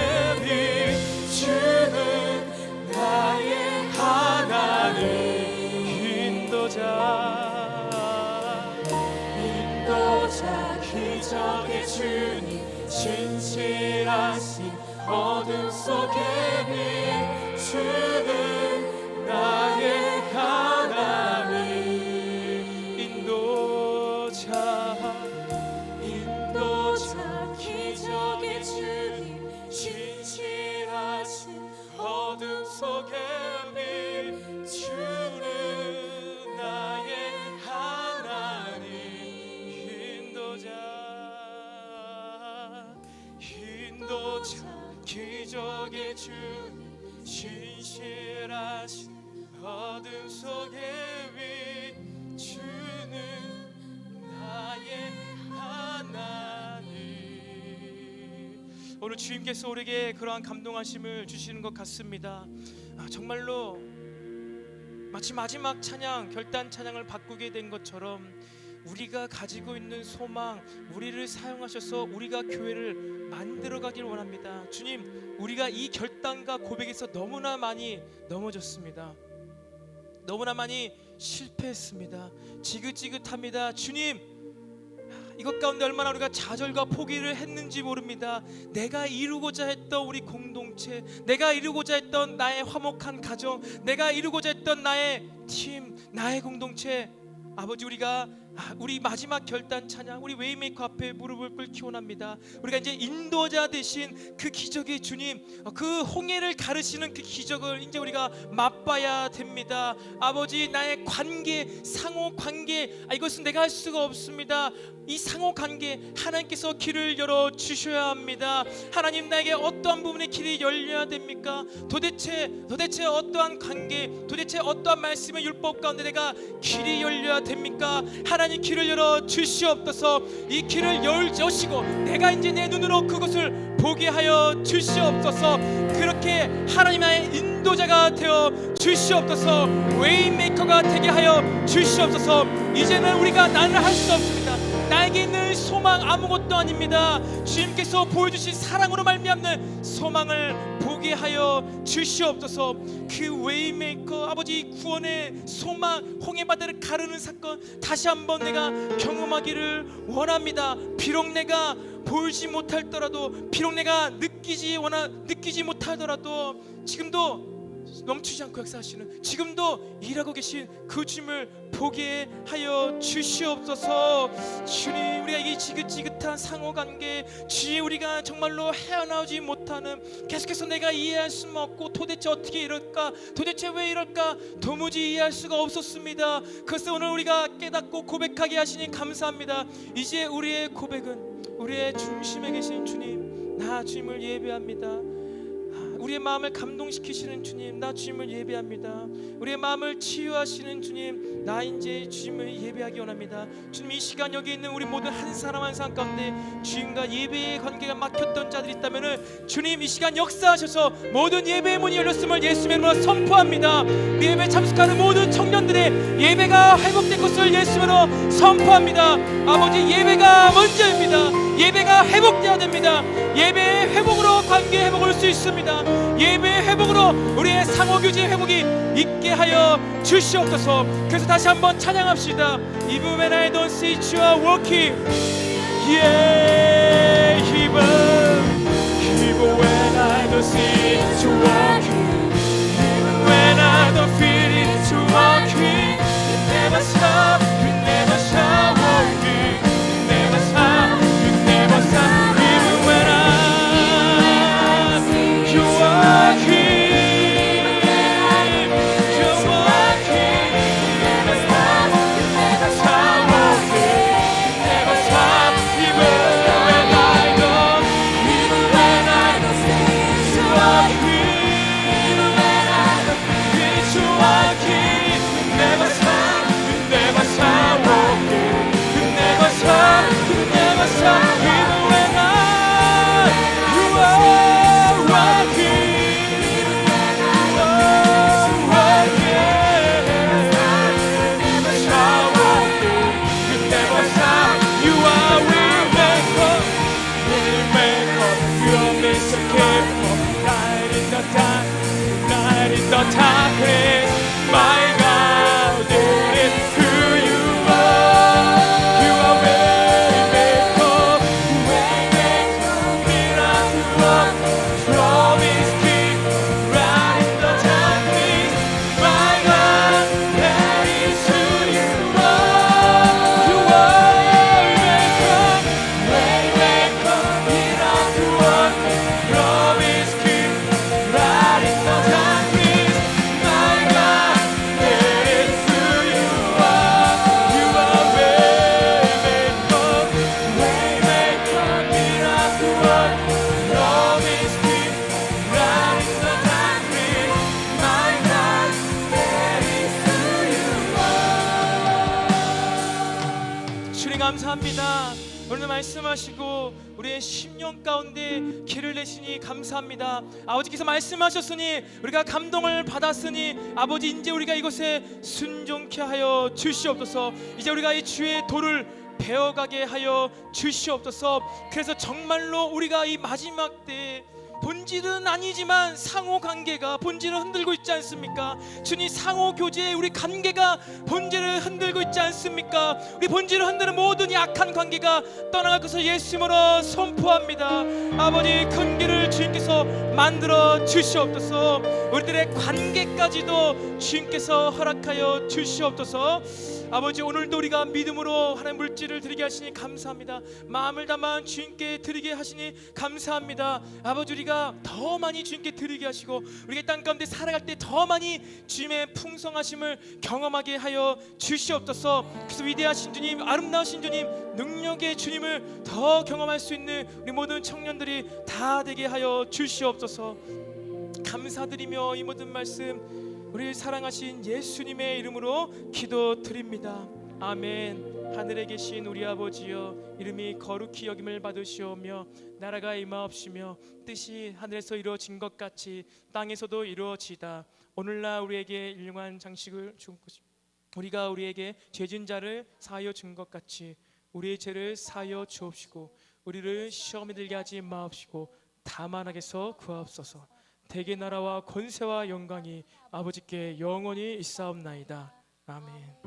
비추는 나의 하나님 인도자 기적의 주님 진실하신 어둠 속에 비추는 나의 하나님 인도자 기적의 주님 진실하신 어둠 속에 비추는 나의 하나님 인도자 기적의 주님 진실하신 어둠 속에 비추는 나의 하나님. 오늘 주님께서 우리에게 그러한 감동하심을 주시는 것 같습니다. 정말로 마치 마지막 찬양, 결단 찬양을 바꾸게 된 것처럼 우리가 가지고 있는 소망, 우리를 사용하셔서 우리가 교회를 만들어가길 원합니다. 주님, 우리가 이 결단과 고백에서 너무나 많이 넘어졌습니다. 너무나 많이 실패했습니다. 지긋지긋합니다. 주님, 이것 가운데 얼마나 우리가 좌절과 포기를 했는지 모릅니다. 내가 이루고자 했던 우리 공동체, 내가 이루고자 했던 나의 화목한 가정, 내가 이루고자 했던 나의 팀, 나의 공동체, 아버지, 우리 마지막 결단 찬양, 우리 웨이메이커 앞에 무릎을 꿇기 원합니다. 우리가 이제 인도자 되신 그 기적의 주님, 그 홍해를 가르시는 그 기적을 이제 우리가 맛봐야 됩니다. 아버지, 나의 관계, 상호 관계, 이것은 내가 할 수가 없습니다. 이 상호 관계 하나님께서 길을 열어 주셔야 합니다. 하나님, 나에게 어떠한 부분에 길이 열려야 됩니까? 도대체 어떠한 관계, 도대체 어떠한 말씀의 율법 가운데 내가 길이 열려야 됩니까? 하나님, 길을 열어 주시옵소서. 이 길을 여시고 내가 이제 내 눈으로 그것을 보게 하여 주시옵소서. 그렇게 하나님의 인도자가 되어 주시옵소서. 웨이메이커가 되게 하여 주시옵소서. 이제는 우리가 나는 할 수 없습니다. 나에게 있는 소망 아무것도 아닙니다. 주님께서 보여주신 사랑으로 말미암는 소망을 보게 하여 주시옵소서. 그 웨이메이커, 아버지, 구원의 소망, 홍해바다를 가르는 사건 다시 한번 내가 경험하기를 원합니다. 비록 내가 보이지 못할더라도, 비록 내가 느끼지 못하더라도, 지금도 멈추지 않고 역사하시는, 지금도 일하고 계신 그 주님을 보게 하여 주시옵소서. 주님, 우리가 이 지긋지긋한 상호관계, 주님, 우리가 정말로 헤어나오지 못하는, 계속해서 내가 이해할 수 없고 도대체 어떻게 이럴까, 도대체 왜 이럴까, 도무지 이해할 수가 없었습니다. 그래서 오늘 우리가 깨닫고 고백하게 하시니 감사합니다. 이제 우리의 고백은 우리의 중심에 계신 주님, 나 주님을 예배합니다. 우리의 마음을 감동시키시는 주님, 나 주님을 예배합니다. 우리의 마음을 치유하시는 주님, 나 이제 주님을 예배하기 원합니다. 주님, 이 시간 여기 있는 우리 모든 한 사람 한 사람 가운데 주님과 예배의 관계가 막혔던 자들이 있다면 주님, 이 시간 역사하셔서 모든 예배의 문이 열렸음을 예수님의 이름으로 선포합니다. 예배 참석하는 모든 청년들의 예배가 회복된 것을 예수님으로 선포합니다. 아버지, 예배가 먼저입니다. 예배가 회복되어야 됩니다. 예배의 회복으로 관계 회복을 할 수 있습니다. 예배의 회복으로 우리의 상호교제 회복이 있게 하여 주시옵소서. 그래서 다시 한번 찬양합시다. Even when I don't see you are working, yeah, even when I don't see you working, even when I don't feel it working, you never stop, you never stop working, you never stop, you never stop. Even when you're working, you're working, you never stop, you never stop working, you never stop. Even when I don't 오늘 말씀하시고 우리의 심령 가운데 길을 내시니 감사합니다. 아버지께서 말씀하셨으니 우리가 감동을 받았으니 아버지 이제 우리가 이곳에 순종케 하여 주시옵소서. 이제 우리가 이 주의 도를 배워가게 하여 주시옵소서. 그래서 정말로 우리가 이 마지막 때에 본질은 아니지만 상호 관계가 본질을 흔들고 있지 않습니까? 주님, 상호 교제에 우리 관계가 본질을 흔들고 있지 않습니까? 우리 본질을 흔드는 모든 약한 관계가 떠나갈 것을 예수님으로 선포합니다. 아버지, 큰 길을 주님께서 만들어 주시옵소서. 우리들의 관계까지도 주님께서 허락하여 주시옵소서. 아버지, 오늘도 우리가 믿음으로 하나님 물질을 드리게 하시니 감사합니다. 마음을 담아 주님께 드리게 하시니 감사합니다. 아버지, 우리가 더 많이 주님께 드리게 하시고 우리가 땅 가운데 살아갈 때 더 많이 주님의 풍성하심을 경험하게 하여 주시옵소서. 그래서 위대하신 주님, 아름다우신 주님, 능력의 주님을 더 경험할 수 있는 우리 모든 청년들이 다 되게 하여 주시옵소서. 감사드리며 이 모든 말씀 우리 사랑하신 예수님의 이름으로 기도드립니다. 아멘. 하늘에 계신 우리 아버지여, 이름이 거룩히 여김을 받으시오며 나라가 임하옵시며 뜻이 하늘에서 이루어진 것 같이 땅에서도 이루어지다. 오늘날 우리에게 일용할 장식을 준 것입니다. 우리가 우리에게 죄진 자를 사하여 준 것 같이 우리의 죄를 사하여 주옵시고 우리를 시험에 들게 하지 마옵시고 다만 악에서 구하옵소서. 대개 나라와 권세와 영광이 아버지께 영원히 있사옵나이다. 아멘.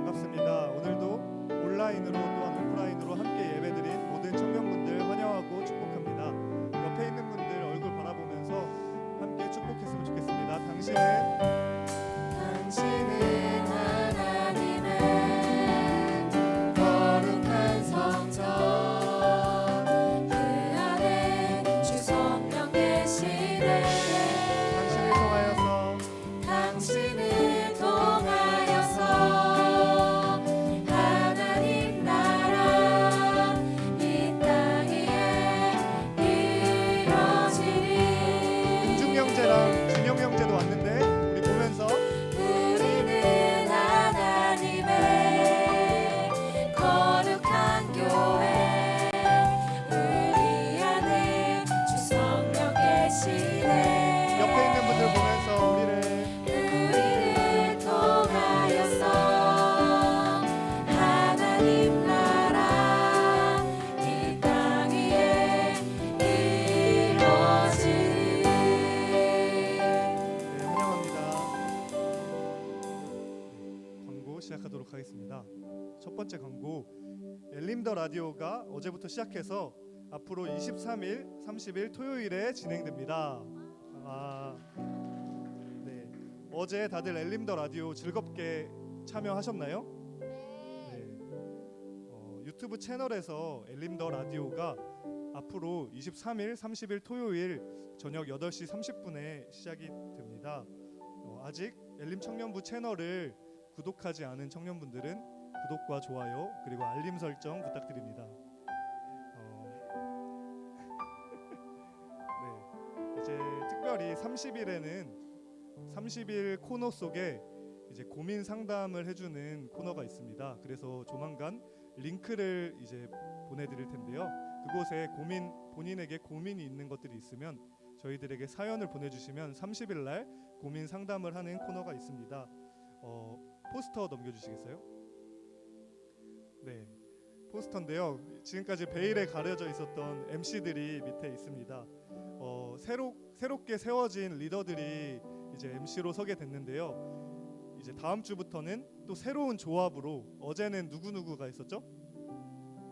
반갑습니다. 오늘도 온라인으로 또한 오프라인으로 함께 예배드린 모든 청년분들 환영하고 축복합니다. 옆에 있는 분들 얼굴 바라보면서 함께 축복했으면 좋겠습니다. 당신은 하나님의 거룩한 성전, 그 안에 주 성령 계시네. 당신을 통하여서 하나님 나라 이 땅 위에 이루어지리. 은중 형제랑 준영 형제도 왔는데 우리 보면서 우리는 하나님의 거룩한 교회, 우리 안에 주 성령 계시네. 옆에 있는 분들 보면서 우리를 통하여서 하나님 나라 이 땅 위에 이루어지리. 환영합니다. 광고 시작하도록 하겠습니다. 첫 번째 광고, 엘림더 라디오가 어제부터 시작해서 앞으로 23일, 30일 토요일에 진행됩니다. 네. 어제 다들 엘림더 라디오 즐겁게 참여하셨나요? 네. 유튜브 채널에서 엘림더 라디오가 앞으로 23일, 30일 토요일 저녁 8시 30분에 시작이 됩니다. 아직 엘림 청년부 채널을 구독하지 않은 청년분들은 구독과 좋아요 그리고 알림 설정 부탁드립니다. 네, 이제 특별히 30일 코너 속에 이제 고민 상담을 해주는 코너가 있습니다. 그래서 조만간 링크를 이제 보내드릴 텐데요. 그곳에 본인에게 고민이 있는 것들이 있으면 저희들에게 사연을 보내주시면 30일 날 고민 상담을 하는 코너가 있습니다. 포스터 넘겨주시겠어요? 네, 포스터인데요. 지금까지 베일에 가려져 있었던 MC들이 밑에 있습니다. 새롭게 세워진 리더들이 이제 MC로 서게 됐는데요. 이제 다음 주부터는 또 새로운 조합으로, 어제는 누구누구가 있었죠?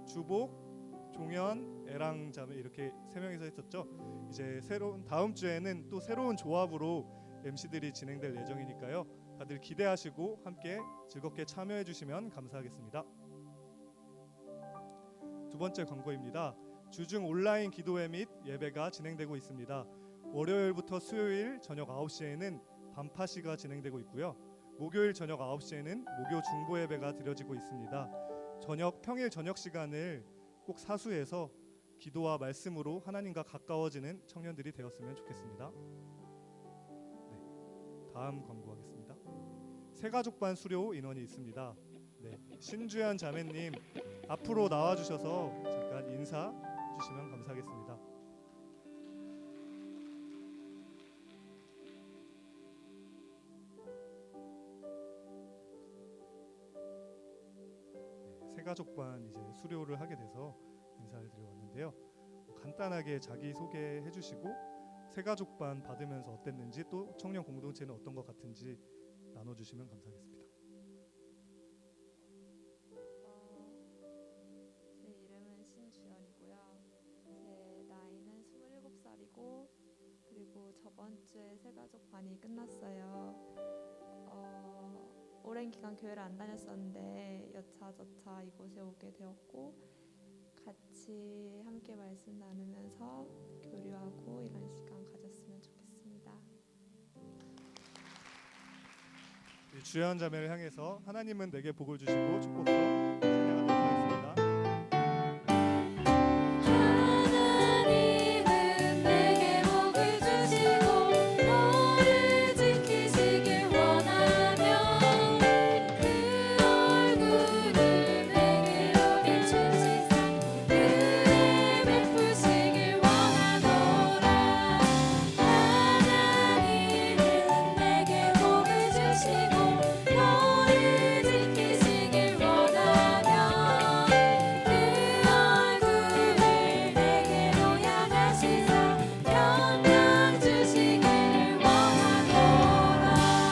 주복, 종현, 애랑 자매 이렇게 세 명이서 했었죠. 이제 다음 주에는 또 새로운 조합으로 MC들이 진행될 예정이니까요. 다들 기대하시고 함께 즐겁게 참여해 주시면 감사하겠습니다. 두 번째 광고입니다. 주중 온라인 기도회 및 예배가 진행되고 있습니다. 월요일부터 수요일 저녁 9시에는 반파시가 진행되고 있고요. 목요일 저녁 9시에는 목요 중보 예배가 드려지고 있습니다. 평일 저녁 시간을 꼭 사수해서 기도와 말씀으로 하나님과 가까워지는 청년들이 되었으면 좋겠습니다. 네, 다음 광고하겠습니다. 새가족반 수료 인원이 있습니다. 네, 신주연 자매님 앞으로 나와주셔서 잠깐 인사해 주시면 감사하겠습니다. 새가족반 이제 수료를 하게 돼서 인사를 드려봤는데요. 간단하게 자기 소개해 주시고 새가족반 받으면서 어땠는지 또 청년 공동체는 어떤 것 같은지 나눠주시면 감사하겠습니다. 제 이름은 신주연이고요. 제 나이는 27살이고 그리고 저번 주에 새가족반이 끝났어요. 오랜 기간 교회를 안 다녔었는데 여차저차 이곳에 오게 되었고 같이 함께 말씀 나누면서 교류하고 이런 시간 가졌으면 좋겠습니다. 주연 자매를 향해서 하나님은 내게 복을 주시고 축복도